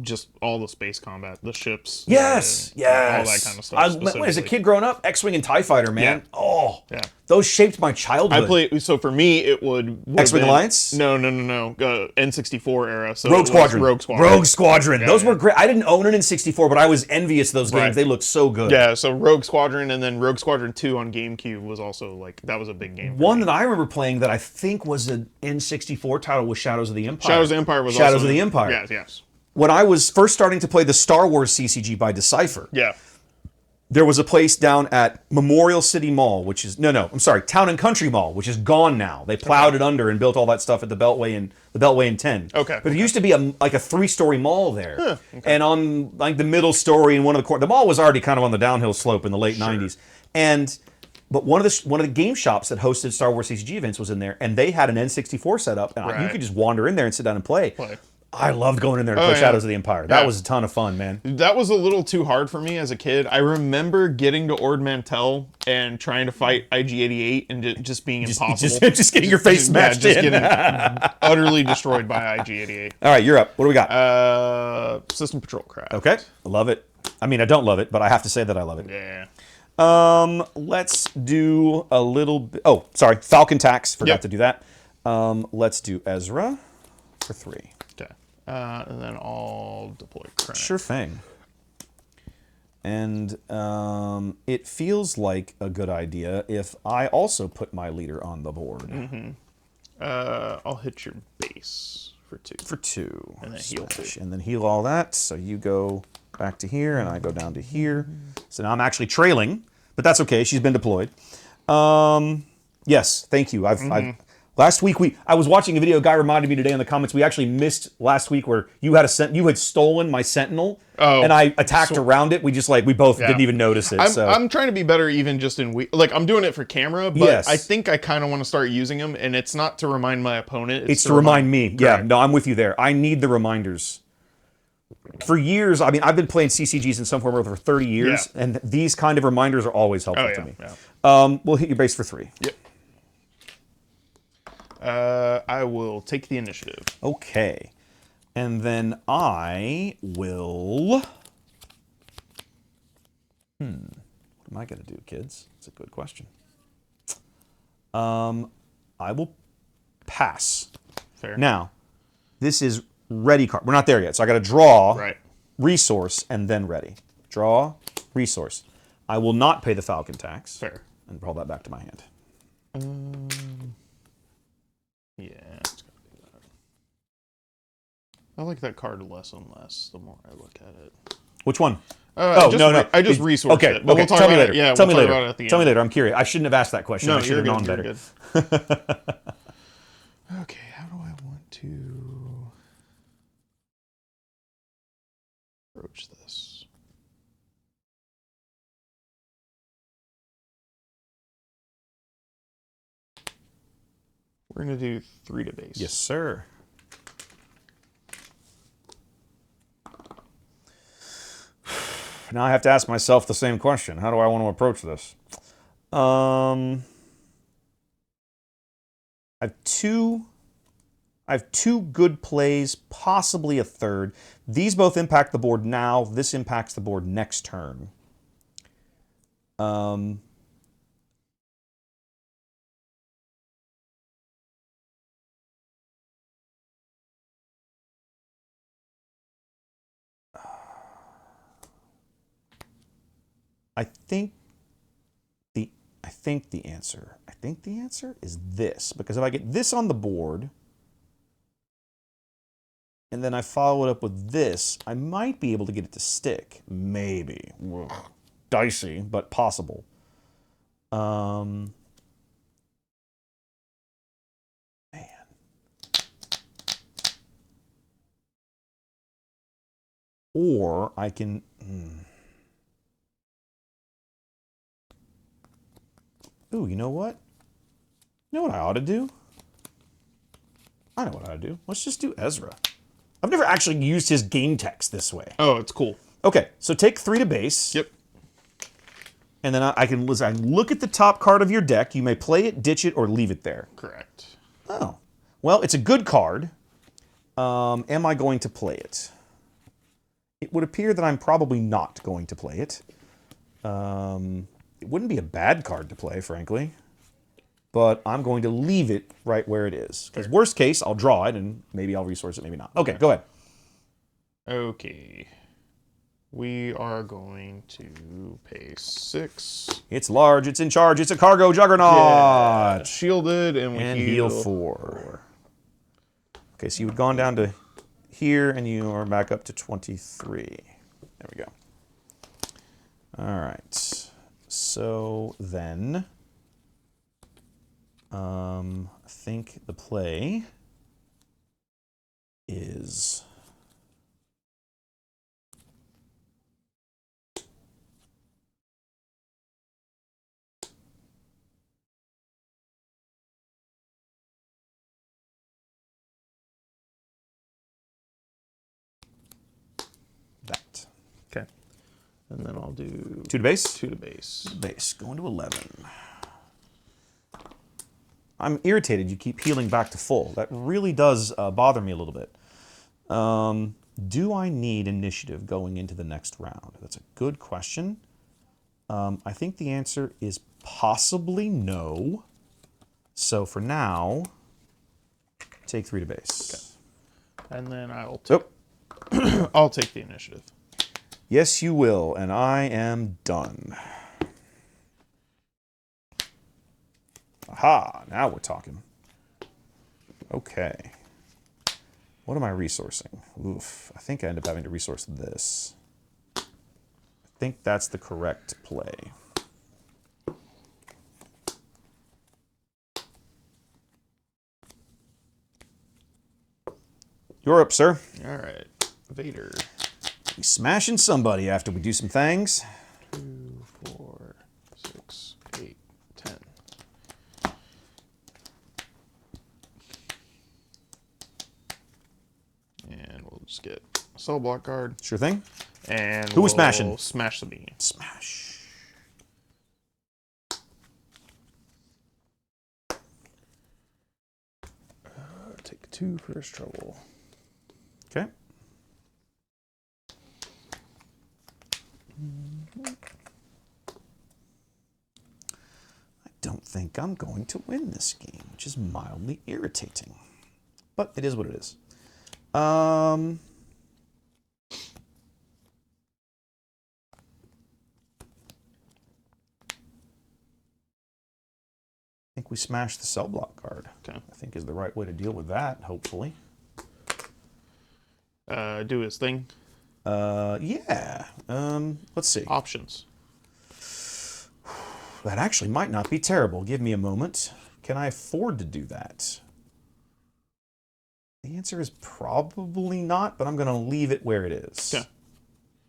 just all the space combat, the ships. Yes. All that kind of stuff. As a kid growing up, X-Wing and TIE Fighter, man. Yeah. Oh, yeah. Those shaped my childhood. So for me, it would X-Wing Alliance? No. N64 era. So Rogue Squadron. Rogue Squadron. Yeah, those were great. I didn't own an N64, but I was envious of those games. Right. They looked so good. Yeah, so Rogue Squadron, and then Rogue Squadron 2 on GameCube was also that was a big game. One that I remember playing that I think was an N64 title was Shadows of the Empire. Shadows of the Empire was Shadows of the Empire. Yes. When I was first starting to play the Star Wars CCG by Decipher, there was a place down at Memorial City Mall, which is Town and Country Mall, which is gone now. They plowed it under and built all that stuff at the Beltway and 10. Okay. But it used to be a 3-story mall there, and on the middle story and one of the the mall was already kind of on the downhill slope in the late '90s, But one of the game shops that hosted Star Wars CCG events was in there, and they had an N64 set up, and you could just wander in there and sit down and play. I loved going in there to play Shadows of the Empire. That was a ton of fun, man. That was a little too hard for me as a kid. I remember getting to Ord Mantell and trying to fight IG-88 and just being impossible. Just getting your face smashed in. Getting utterly destroyed by IG-88. All right, you're up. What do we got? System Patrol Craft. Okay, I love it. I mean, I don't love it, but I have to say that I love it. Yeah. Let's do a little bit. Oh, sorry, Falcon Tax. Forgot to do that. Let's do Ezra for 3. Okay. And then I'll deploy Krennic. Sure thing. And it feels like a good idea if I also put my leader on the board. Mm-hmm. I'll hit your base for 2. For 2. And then heal 2. And then heal all that. So you go back to here, and I go down to here. So now I'm actually trailing, but that's okay. She's been deployed. Yes, thank you. Last week I was watching a video. A guy reminded me today in the comments. We actually missed last week where you had stolen my Sentinel, and I attacked around it. We both didn't even notice it. I'm trying to be better, even just in I'm doing it for camera, but I think I kind of want to start using them, and it's not to remind my opponent. It's to remind me. Correct. Yeah, no, I'm with you there. I need the reminders. For years, I mean, I've been playing CCGs in some form or other for 30 years, and these kind of reminders are always helpful to me. Yeah. We'll hit your base for 3. Yep. I will take the initiative. Okay. And then I will... What am I going to do, kids? That's a good question. I will pass. Fair. Now, this is ready card. We're not there yet, so I got to draw Right. resource and then ready. Draw resource. I will not pay the Falcon tax. Fair. And roll that back to my hand. Yeah, it's gotta be that. I like that card less and less the more I look at it. Which one? I just resourced okay, it. But we'll talk tell me about later. It. Yeah, tell we'll me talk later. about it at the Tell me end. later. I'm curious. I shouldn't have asked that question. No, I should have known better. Good. Okay, how do I want to approach this? We're gonna do 3 to base. Yes, sir. Now I have to ask myself the same question. How do I want to approach this? I have two good plays, possibly a third. These both impact the board now. This impacts the board next turn. I think the answer is this, because if I get this on the board and then I follow it up with this, I might be able to get it to stick. Maybe. Ugh. Dicey, but possible. Man. Or I can... Ooh, you know what? You know what I ought to do? I know what I ought to do. Let's just do Ezra. I've never actually used his game text this way. Oh, it's cool. Okay, so take 3 to base. Yep. And then I can look at the top card of your deck. You may play it, ditch it, or leave it there. Correct. Oh. Well, it's a good card. Am I going to play it? It would appear that I'm probably not going to play it. It wouldn't be a bad card to play, frankly. But I'm going to leave it right where it is. Because worst case, I'll draw it, and maybe I'll resource it, maybe not. Okay, go ahead. Okay. We are going to pay 6. It's large, it's in charge, it's a cargo juggernaut! Yeah, shielded, and we heal 4. Okay, so you've gone down to here, and you are back up to 23. There we go. All right. So then, I think the play is that. Okay. And then I'll do 2 to base? 2 to base. Base, going to 11. I'm irritated you keep healing back to full. That really does bother me a little bit. Do I need initiative going into the next round? That's a good question. I think the answer is possibly no. So for now, take 3 to base. Okay. And then I'll I'll take the initiative. Yes, you will, and I am done. Aha, now we're talking. Okay. What am I resourcing? Oof, I think I end up having to resource this. I think that's the correct play. You're up, sir. All right. Vader. We smashing somebody after we do some things. 2, 4, 6, 8, 10. And we'll just get a cell block card. Sure thing. And Who was smashing? Smash Sabine. Smash. Take 2 for his trouble. Okay. I don't think think I'm going to win this game, which is mildly irritating. But it is what it is. I think we smashed the cell block card. Okay. I think is the right way to deal with that, hopefully. Do his thing. Yeah. Let's see. Options. That actually might not be terrible. Give me a moment. Can I afford to do that? The answer is probably not, but I'm going to leave it where it is. Okay.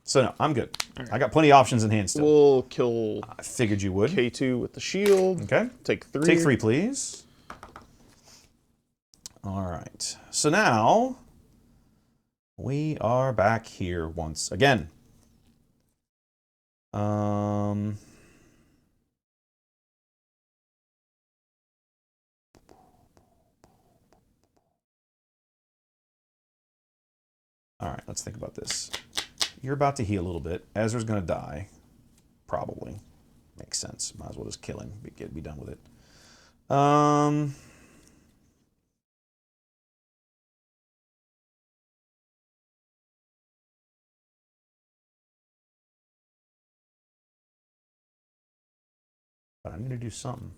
So no, I'm good. Right. I got plenty of options in hand still. We'll kill I figured you would. K2 with the shield. Okay. Take 3. Take 3, please. All right. So now we are back here once again. All right, let's think about this. You're about to heal a little bit. Ezra's going to die. Probably. Makes sense. Might as well just kill him. Be done with it. But I need to do something.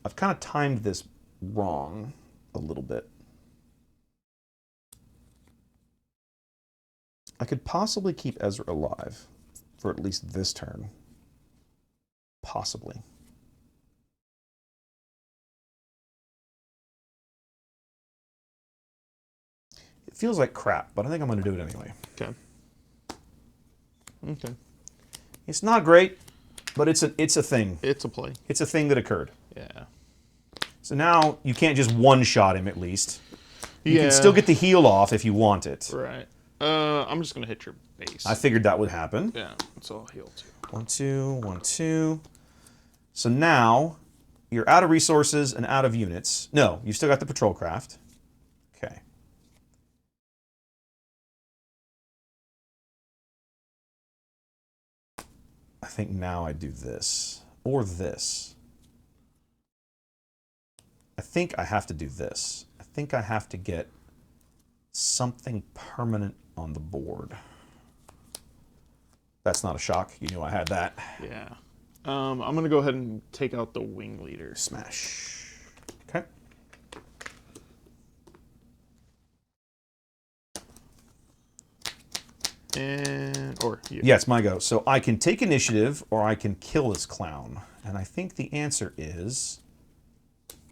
I've kind of timed this wrong a little bit. I could possibly keep Ezra alive for at least this turn. Possibly. It feels like crap, but I think I'm going to do it anyway. Okay. Okay. It's not great, but it's a thing. It's a play. It's a thing that occurred. Yeah. So now you can't just one-shot him at least. You Yeah. can still get the heal off if you want it. Right. I'm just going to hit your base. I figured that would happen. Yeah, so I'll heal too. 1, 2, 1, 2. So now you're out of resources and out of units. No, you've still got the patrol craft. Okay. I think now I do this. Or this. I think I have to do this. I think I have to get something permanent on the board. That's not a shock. You knew I had that. Yeah. I'm going to go ahead and take out the wing leader. Smash. Okay. Yeah, it's my go. So I can take initiative or I can kill this clown. And I think the answer is...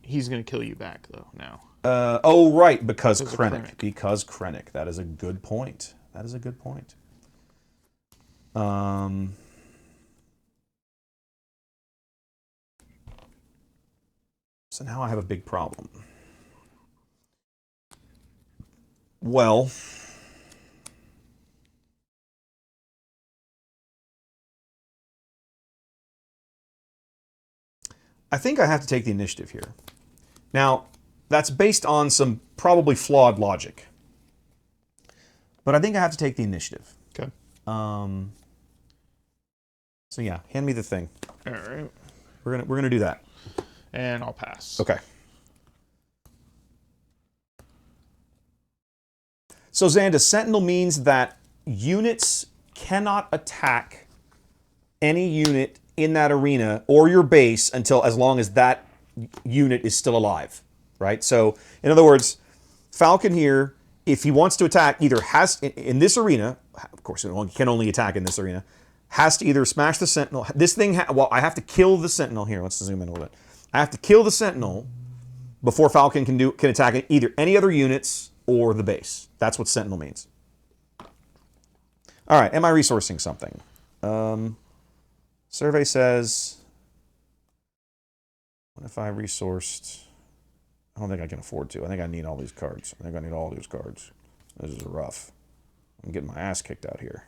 He's going to kill you back, though, now. Oh, right, because Krennic. Krennic. Because Krennic. That is a good point. That is a good point. So now I have a big problem. Well... I think I have to take the initiative here. Now, that's based on some probably flawed logic. But I think I have to take the initiative. Okay. So yeah, hand me the thing. All right. We're gonna do that. And I'll pass. Okay. So Xanda, Sentinel means that units cannot attack any unit in that arena or your base as long as that unit is still alive, right? So, in other words, Falcon here, if he wants to attack, either has, in this arena, of course, he can only attack in this arena, has to either smash the Sentinel. This thing, well, I have to kill the Sentinel here. Let's zoom in a little bit. I have to kill the Sentinel before Falcon can attack either any other units or the base. That's what Sentinel means. All right, am I resourcing something? Survey says, what if I resourced? I don't think I can afford to. I think I need all these cards. I think I need all these cards. This is rough. I'm getting my ass kicked out here.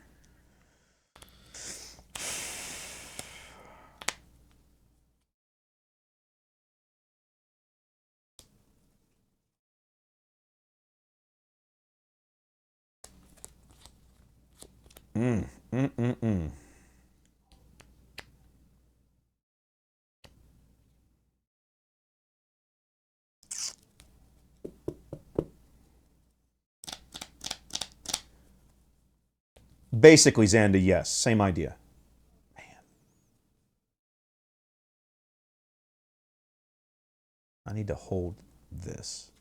Basically, Xanda, yes. Same idea. Man. I need to hold this.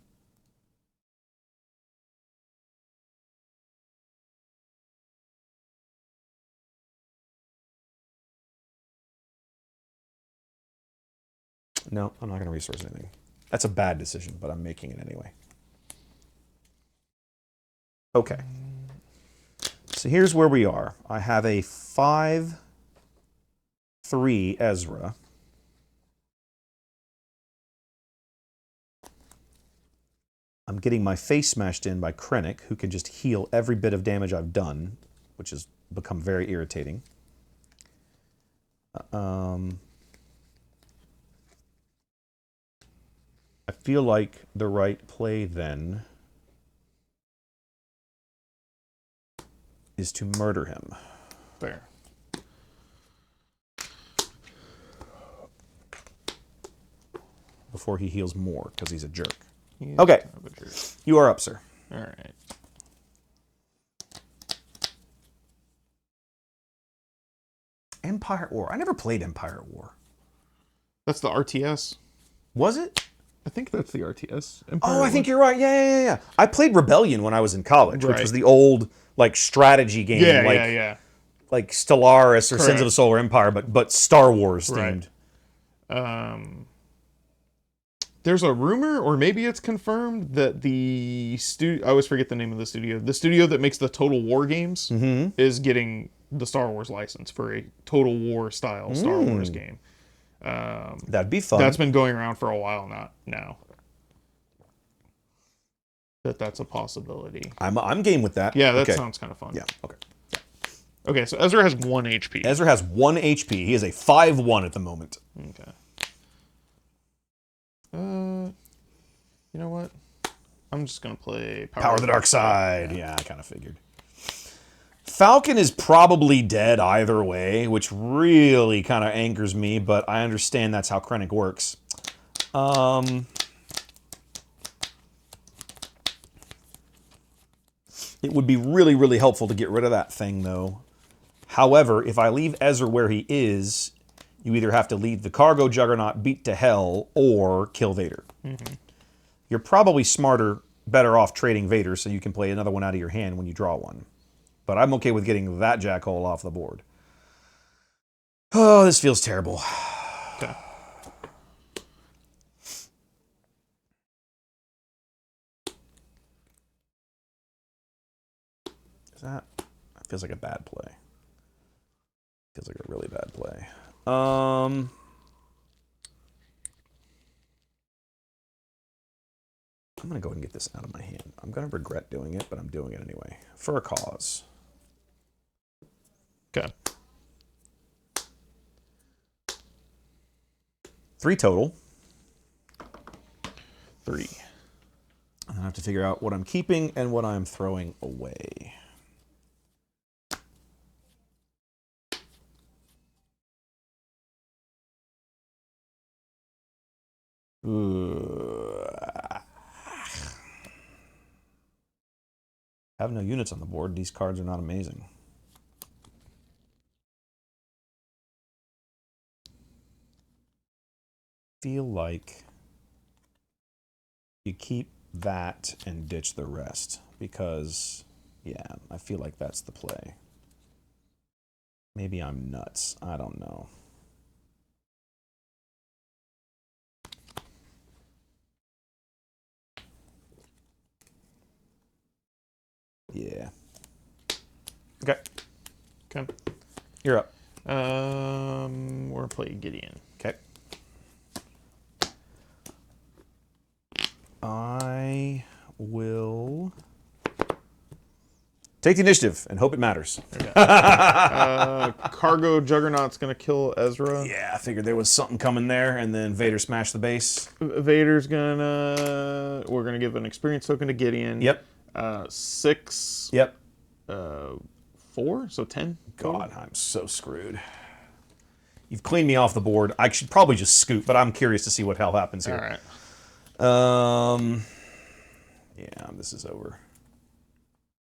No, I'm not going to resource anything. That's a bad decision, but I'm making it anyway. Okay. So here's where we are. I have a 5-3 Ezra. I'm getting my face smashed in by Krennic, who can just heal every bit of damage I've done, which has become very irritating. I feel like the right play then is to murder him. Fair. Before he heals more, because he's a jerk. He's Okay. kind of a jerk. You are up, sir. All right. Empire at War. I never played Empire at War. That's the RTS. Was it? I think that's the RTS. Oh, I think you're right. Yeah. I played Rebellion when I was in college, which Right. was the old like strategy game, Yeah. like Stellaris or Sins Correct. of the Solar Empire, but Star Wars themed. There's a rumor, or maybe it's confirmed, that the studio, I always forget the name of the studio that makes the Total War games is getting the Star Wars license for a Total War style Star Wars game. That'd be fun. That's been going around for a while now. That's a possibility. I'm game with that. Yeah, that Okay. sounds kind of fun. Yeah. Okay. Okay, so Ezra has 1 HP. Ezra has 1 HP. He is a 5-1 at the moment. Okay. You know what? I'm just gonna play Power of the Dark Side. Yeah, I kind of figured. Falcon is probably dead either way, which really kind of angers me, but I understand that's how Krennic works. It would be really, really helpful to get rid of that thing, though. However, if I leave Ezra where he is, you either have to leave the cargo juggernaut beat to hell or kill Vader. You're probably better off trading Vader so you can play another one out of your hand when you draw one. But I'm okay with getting that jackhole off the board. Oh, this feels terrible. Okay. That feels like a bad play. Feels like a really bad play. I'm going to go ahead and get this out of my hand. I'm going to regret doing it, but I'm doing it anyway. For a cause. Okay. 3 total. 3. And I have to figure out what I'm keeping and what I'm throwing away. I have no units on the board. These cards are not amazing. Feel like you keep that and ditch the rest because, yeah, I feel like that's the play. Maybe I'm nuts. I don't know. Yeah. Okay. Okay. You're up. We're gonna play Gideon. Okay. I will take the initiative and hope it matters. Okay. Cargo Juggernaut's gonna kill Ezra. Yeah, I figured there was something coming there, and then Vader smashed the base. Vader's gonna. We're gonna give an experience token to Gideon. Yep. 6. Yep. 4, so 10. God, I'm so screwed. You've cleaned me off the board. I should probably just scoot, but I'm curious to see what hell happens here. All right. Yeah, this is over.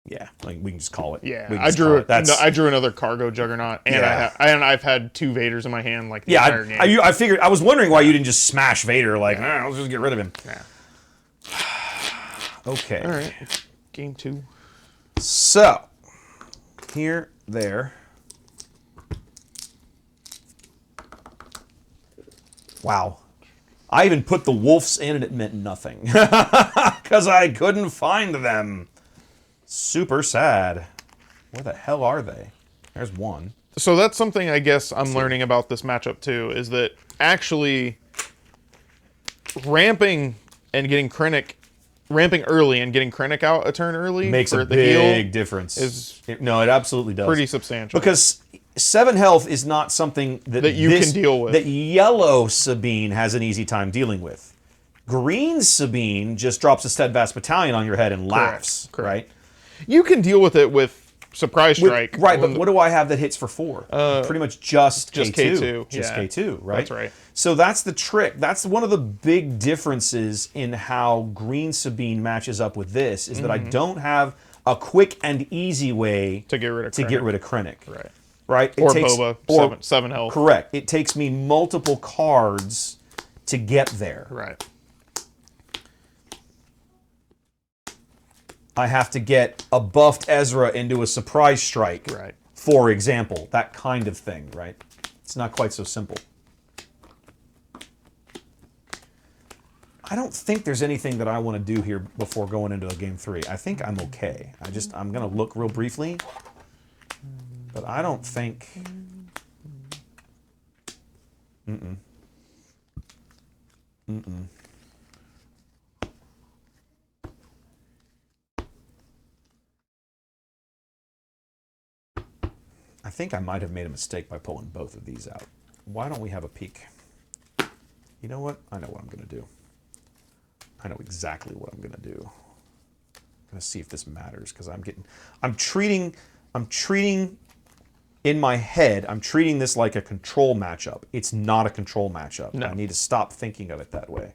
Yeah, like we can just call it. Yeah, We can I just drew call it. I drew another Cargo Juggernaut, and Yeah. I've had 2 Vaders in my hand like the Yeah, entire game. I figured. I was wondering why you didn't just smash Vader. Like, let's just get rid of him. Yeah. Okay. All right. Game 2. So, here, there. Wow. I even put the wolves in and it meant nothing. Because I couldn't find them. Super sad. Where the hell are they? There's one. So that's something I guess I'm learning about this matchup too, is that actually ramping early and getting Krennic out a turn early Makes for a the heal big difference. No, it absolutely does. pretty substantial. Because 7 health is not something that you can deal with. That yellow Sabine has an easy time dealing with. Green Sabine just drops a Steadfast Battalion on your head and laughs, Correct. right? You can deal with it with Surprise Strike. Right, but what do I have that hits for 4? Pretty much just K2. K2. Just Yeah. K2, right? That's right. So that's the trick. That's one of the big differences in how Green Sabine matches up with this, is that I don't have a quick and easy way to get rid of Krennic. Right. Right? Or Boba, 7 health. Correct. It takes me multiple cards to get there. Right. I have to get a buffed Ezra into a surprise strike, Right. for example. That kind of thing, right? It's not quite so simple. I don't think there's anything that I want to do here before going into a game 3. I think I'm okay. I'm going to look real briefly, but I don't think... I think I might have made a mistake by pulling both of these out. Why don't we have a peek? You know what? I know what I'm going to do. I know exactly what I'm going to do. I'm going to see if this matters, because I'm treating in my head, I'm treating this like a control matchup. It's not a control matchup. No. I need to stop thinking of it that way.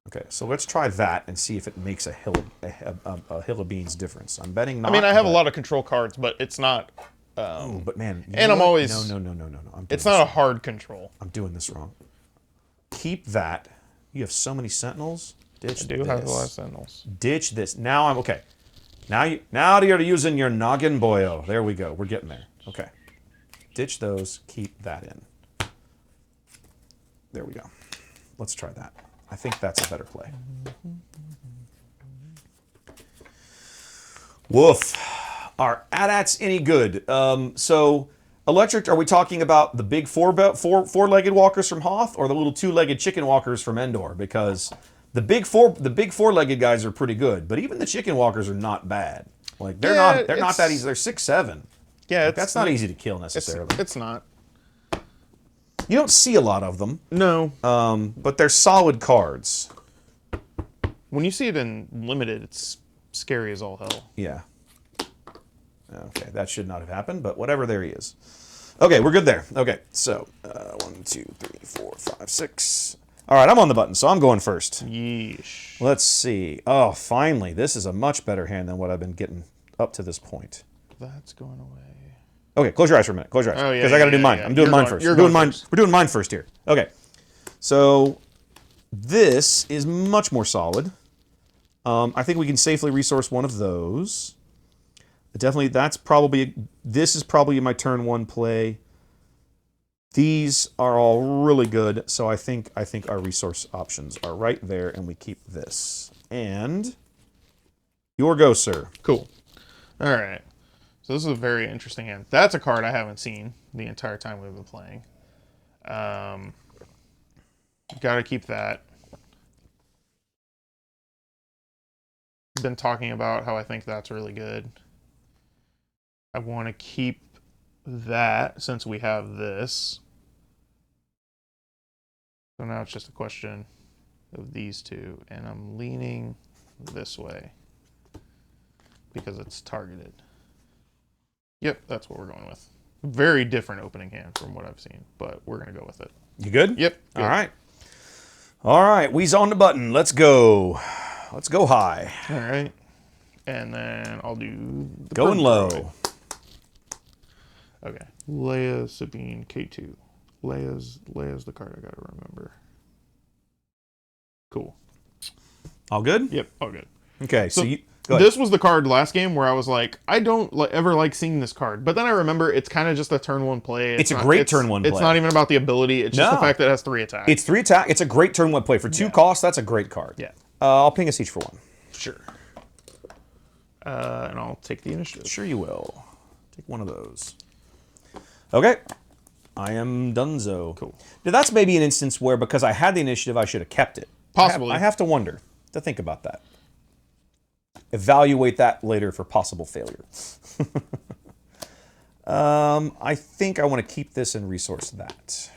Okay, so let's try that and see if it makes a hill of beans difference. I'm betting not. I mean, I have a lot of control cards, but it's not. Ooh, but man, you And know I'm what? always- No. It's not a hard control. I'm doing this wrong. Keep that. You have so many sentinels. Ditch I do this. have a lot of sentinels. Ditch this. Now I'm okay. Now you're using your noggin, boyo. There we go. We're getting there. Okay. Ditch those. Keep that in. There we go. Let's try that. I think that's a better play. Woof. Are AT-ATs any good? So, electric, are we talking about the big four-legged walkers from Hoth, or the little 2-legged chicken walkers from Endor? Because the big four-legged guys are pretty good, but even the chicken walkers are not bad. Like they're not that easy. They're 6-7. Yeah, Like, that's not easy to kill necessarily. It's not. You don't see a lot of them, No. but they're solid cards. When you see it in limited, it's scary as all hell. Yeah. Okay, that should not have happened, but whatever, there he is. Okay, we're good there. Okay, so 1, 2, 3, 4, 5, 6. All right, I'm on the button, so I'm going first. Yeesh. Let's see. Oh, finally, this is a much better hand than what I've been getting up to this point. That's going away. Okay, close your eyes for a minute. Close your eyes, Oh, yeah, because I got to do yeah, mine. yeah. I'm doing You're mine going- first. you're We're doing going mine. first. We're doing mine first here. Okay, so this is much more solid. I think we can safely resource one of those. Definitely, this is probably my turn 1 play. These are all really good, so I think our resource options are right there, and we keep this. And your go, sir. Cool. All right. So this is a very interesting hand. That's a card I haven't seen the entire time we've been playing. Got to keep that. Been talking about how I think that's really good. I want to keep that since we have this. So now it's just a question of these two, and I'm leaning this way because it's targeted. Yep, that's what we're going with. Very different opening hand from what I've seen, but we're going to go with it. You good? Yep. Good. All right. All right, we's on the button. Let's go. Let's go high. All right. And then I'll do the Going Perp low. droid. Okay. Leia, Sabine, K2. Leia's the card I gotta remember. Cool. All good? Yep, all good. Okay, so you... This was the card last game where I was like, I don't ever like seeing this card. But then I remember it's kind of just a turn 1 play. It's a great turn 1 play. It's not even about the ability. It's just the fact that it has 3 attacks. It's 3 attack. It's a great turn 1 play. For 2 costs, that's a great card. Yeah. I'll ping us each for 1. Sure. And I'll take the initiative. Sure you will. Take one of those. Okay. I am donezo. Cool. Now that's maybe an instance where, because I had the initiative, I should have kept it. Possibly. I have to wonder, to think about that. Evaluate that later for possible failure. I think I want to keep this and resource that.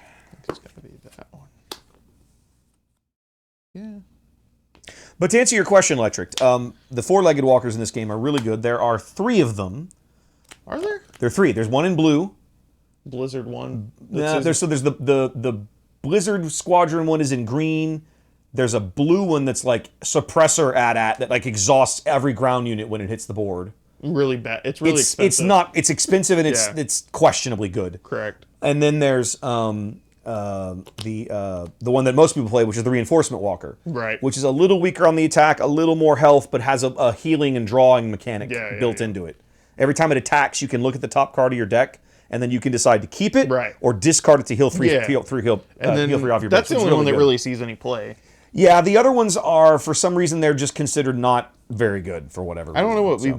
It's got to be that one. Yeah. But to answer your question, Electric, the 4-legged walkers in this game are really good. There are 3 of them. Are there? There are 3. There's one in blue. Blizzard one. There's the Blizzard Squadron one is in green. There's a blue one that's like suppressor AT-AT that like exhausts every ground unit when it hits the board. Really bad. It's really expensive. It's expensive and it's questionably good. Correct. And then there's the one that most people play, which is the Reinforcement Walker. Right. Which is a little weaker on the attack, a little more health, but has a healing and drawing mechanic built into it. Every time it attacks, you can look at the top card of your deck, and then you can decide to keep it or discard it to heal 3 heal 3 off your That's base. the only one that really sees any play. Yeah, the other ones are, for some reason, they're just considered not very good for whatever reason. I don't know what the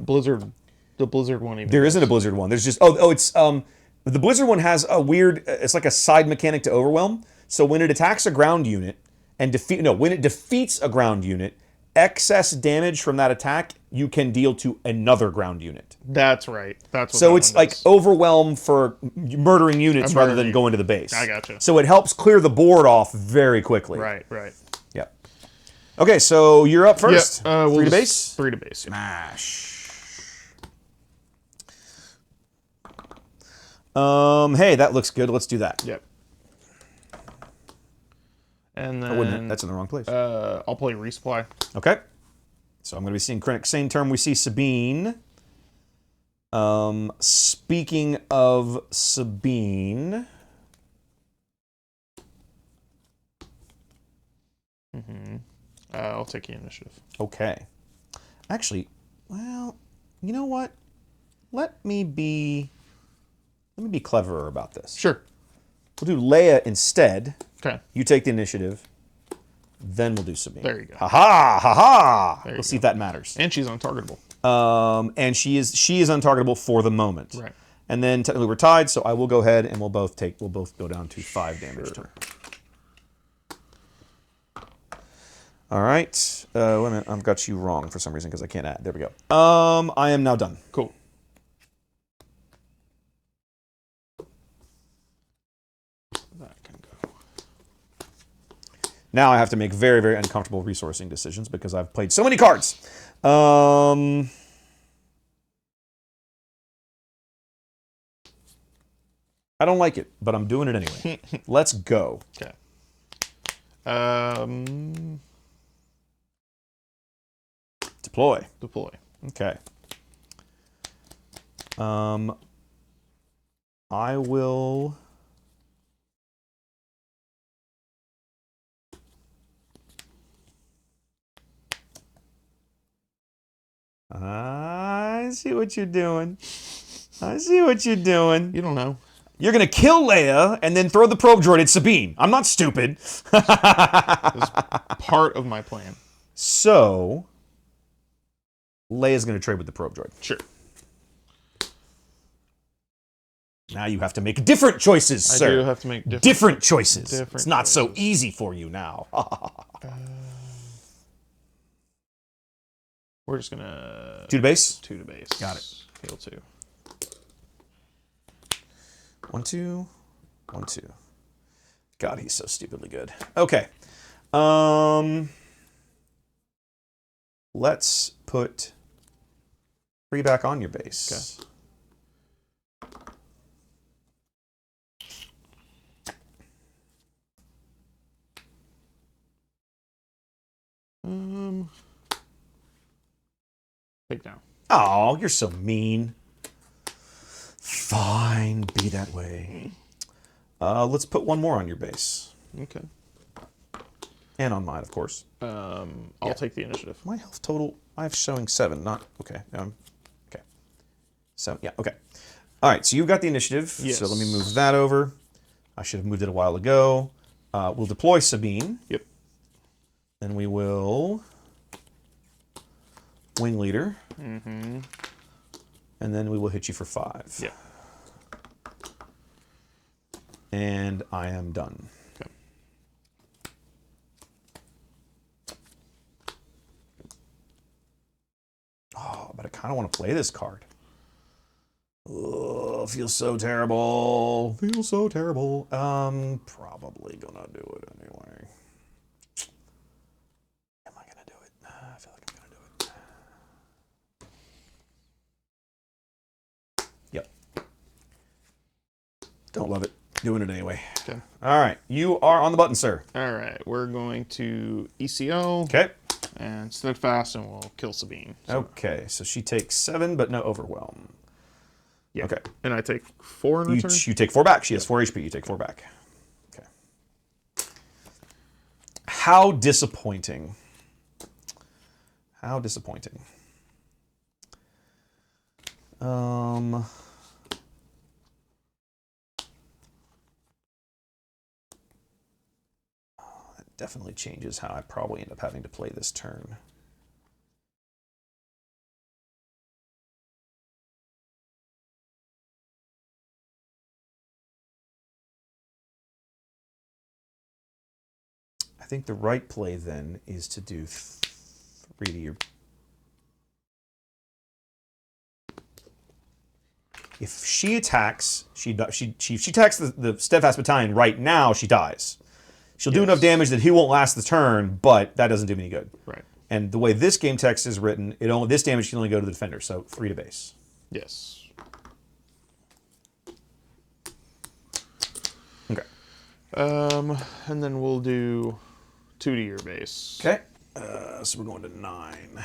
Blizzard one even There isn't a Blizzard one. There's just, it's, the Blizzard one has a weird, it's like a side mechanic to Overwhelm. So when it attacks a ground unit and when it defeats a ground unit, excess damage from that attack you can deal to another ground unit. That's right. That's what so it's like Overwhelm for murdering units rather than going to the base. I gotcha. So it helps clear the board off very quickly. Right. Yep. Okay, so you're up first. Yep. 3 to base? 3 to base. Smash. Hey, that looks good. Let's do that. Yep. And then... Oh, wait a minute. That's in the wrong place. I'll play Resupply. Okay. So I'm going to be seeing Krennic. Same turn we see Sabine. Speaking of Sabine... I'll take the initiative. Okay. Actually, well, you know what? Let me be cleverer about this. Sure. We'll do Leia instead. Okay. You take the initiative. Then we'll do Sabine. There you go. Ha ha ha ha. Let's see if that matters. And she's untargetable. And she is untargetable for the moment. Right. And then technically we're tied, so I will go ahead and we'll both go down to 5 damage. Sure. All right. Wait a minute. I've got you wrong for some reason because I can't add. There we go. I am now done. Cool. That can go. Now I have to make very, very uncomfortable resourcing decisions because I've played so many cards. I don't like it, but I'm doing it anyway. Let's go. Okay. Deploy. Deploy. Okay. I will... I see what you're doing. I see what you're doing. You don't know. You're going to kill Leia and then throw the probe droid at Sabine. I'm not stupid. It's part of my plan. So, Leia's going to trade with the probe droid. Sure. Now you have to make different choices, sir. I do have to make different choices. Different it's not so choices. easy for you now. We're just gonna 2 to base? 2 to base. Got it. Heal 2. 1, 2, 1, 2. God, he's so stupidly good. Okay. Let's put 3 back on your base. Okay. Take down. Oh, you're so mean. Fine, be that way. Let's put one more on your base. Okay. And on mine, of course. I'll take the initiative. My health total, I have showing 7, not... Okay. Okay. 7, yeah, okay. All right, so you've got the initiative. Yes. So let me move that over. I should have moved it a while ago. We'll deploy Sabine. Yep. Then we will... Wing Leader. Mm-hmm. And then we will hit you for 5. Yeah. And I am done. Okay. Oh, but I kind of want to play this card. Oh, feels so terrible. Feels so terrible. Probably gonna do it anyway. Am I gonna do it? I feel like I'm gonna do it. Yep. Don't love it. Doing it anyway. Okay. All right. You are on the button, sir. All right. We're going to ECO. Okay. And steadfast, and we'll kill Sabine. So. Okay. So she takes 7, but no overwhelm. Yeah. Okay. And I take 4 in return? You take 4 back. She has 4 HP. You take 4 back. Okay. How disappointing. How disappointing. That definitely changes how I probably end up having to play this turn. I think the right play then is to do 3 to your... If she attacks, she attacks the Steadfast Battalion right now, she dies. She'll do enough damage that he won't last the turn, but that doesn't do me any good. Right. And the way this game text is written, this damage can only go to the defender, so 3 to base. Yes. Okay. And then we'll do 2 to your base. Okay. So we're going to 9.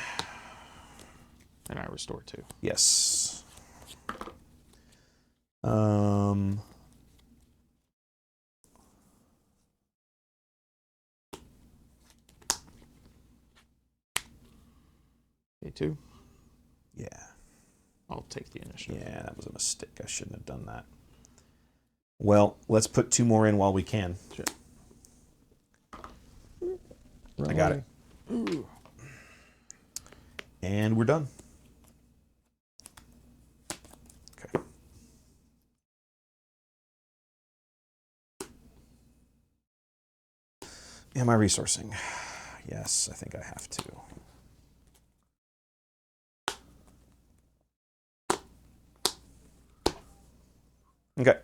And I restore 2. Yes. A2. Yeah. I'll take the initiative. Yeah, that was a mistake. I shouldn't have done that. Well, let's put 2 more in while we can. Sure. I got it. Ooh. And we're done. Okay. Am I resourcing? Yes, I think I have to. Okay.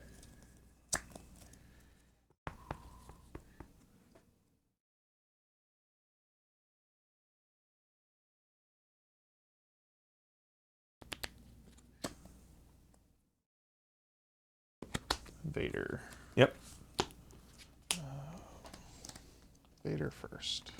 Vader. Yep. Vader first.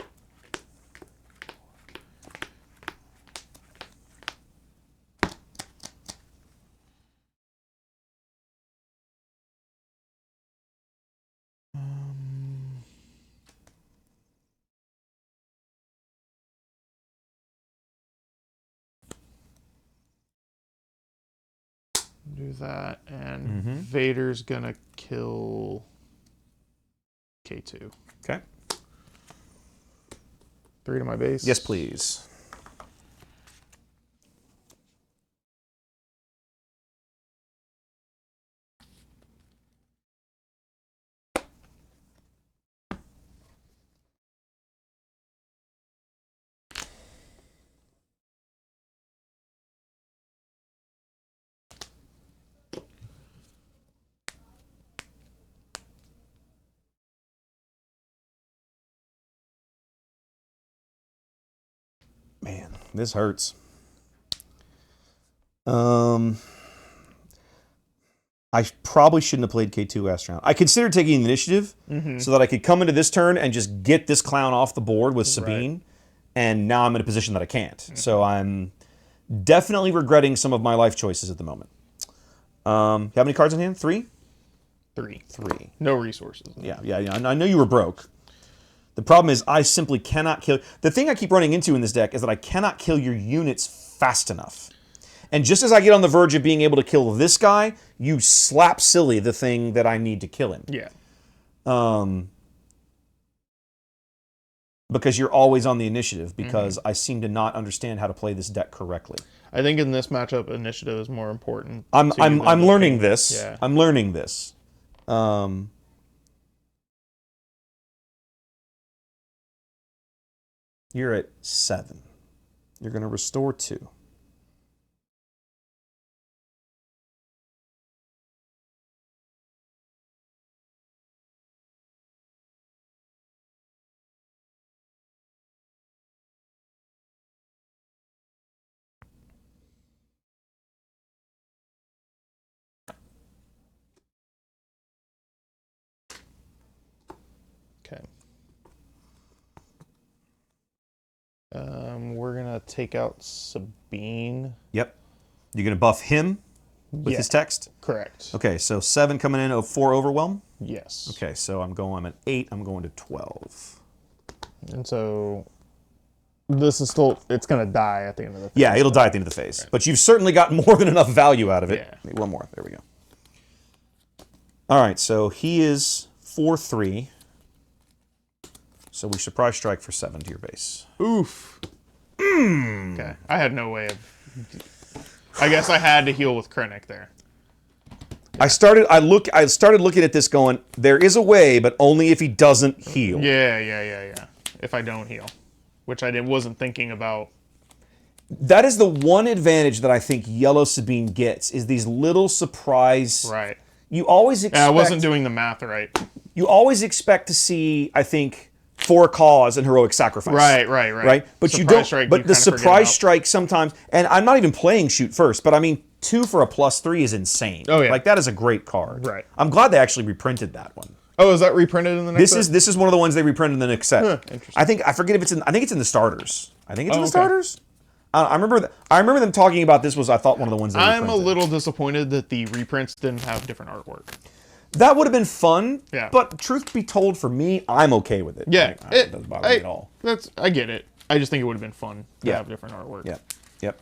Do that, and Vader's gonna kill K2. Okay. 3 to my base. Yes, please. Man, this hurts. I probably shouldn't have played K2 last round. I considered taking the initiative so that I could come into this turn and just get this clown off the board with Sabine, and now I'm in a position that I can't. So I'm Definitely regretting some of my life choices at the moment. How many cards in hand? 3? 3. 3. No resources. Yeah. I know you were broke. The problem is I simply cannot kill... The thing I keep running into in this deck is that I cannot kill your units fast enough. And just as I get on the verge of being able to kill this guy, you slap silly the thing that I need to kill him. Yeah. Because you're always on the initiative, because I seem to not understand how to play this deck correctly. I think in this matchup, initiative is more important. I'm learning this. Yeah. I'm learning this. You're at 7. You're going to restore 2. Okay. We're gonna take out Sabine. Yep. You're going to buff him with his text? Correct. Okay, so 7 coming in, 4 overwhelm? Yes. Okay, so I'm at 8, I'm going to 12. And so this is still, it's gonna die at the end of the phase. Yeah, it'll die at the end of the phase. Okay. But you've certainly gotten more than enough value out of it. Yeah. Maybe one more. There we go. All right, so he is 4/3. So we surprise strike for 7 to your base. Oof. Okay. I had no way of... I guess I had to heal with Krennic there. I started looking at this going, there is a way, but only if he doesn't heal. Yeah. If I don't heal. Which I wasn't thinking about. That is the one advantage that I think Yellow Sabine gets, is these little surprise... Right. You always expect... Yeah, I wasn't doing the math right. You always expect to see, I think, for a cause and heroic sacrifice. Right. But Surprise you don't. strike, but you the kinda forget surprise about. strike sometimes, and I'm not even playing shoot first, but I mean 2 for a +3 is insane. Oh, yeah. Like that is a great card. Right. I'm glad they actually reprinted that one. Oh, is that reprinted in the next set? This is one of the ones they reprinted in the next set. Interesting. I forget if it's in. I think it's in the starters. I think it's in the okay. starters. I remember them talking about this was, I thought, one of the ones they reprinted. I'm a little disappointed that the reprints didn't have different artwork. That would have been fun. Yeah. But truth be told, for me, I'm okay with it. Yeah. Like, it doesn't bother me at all. I get it. I just think it would have been fun to Yeah. have different artwork. Yep.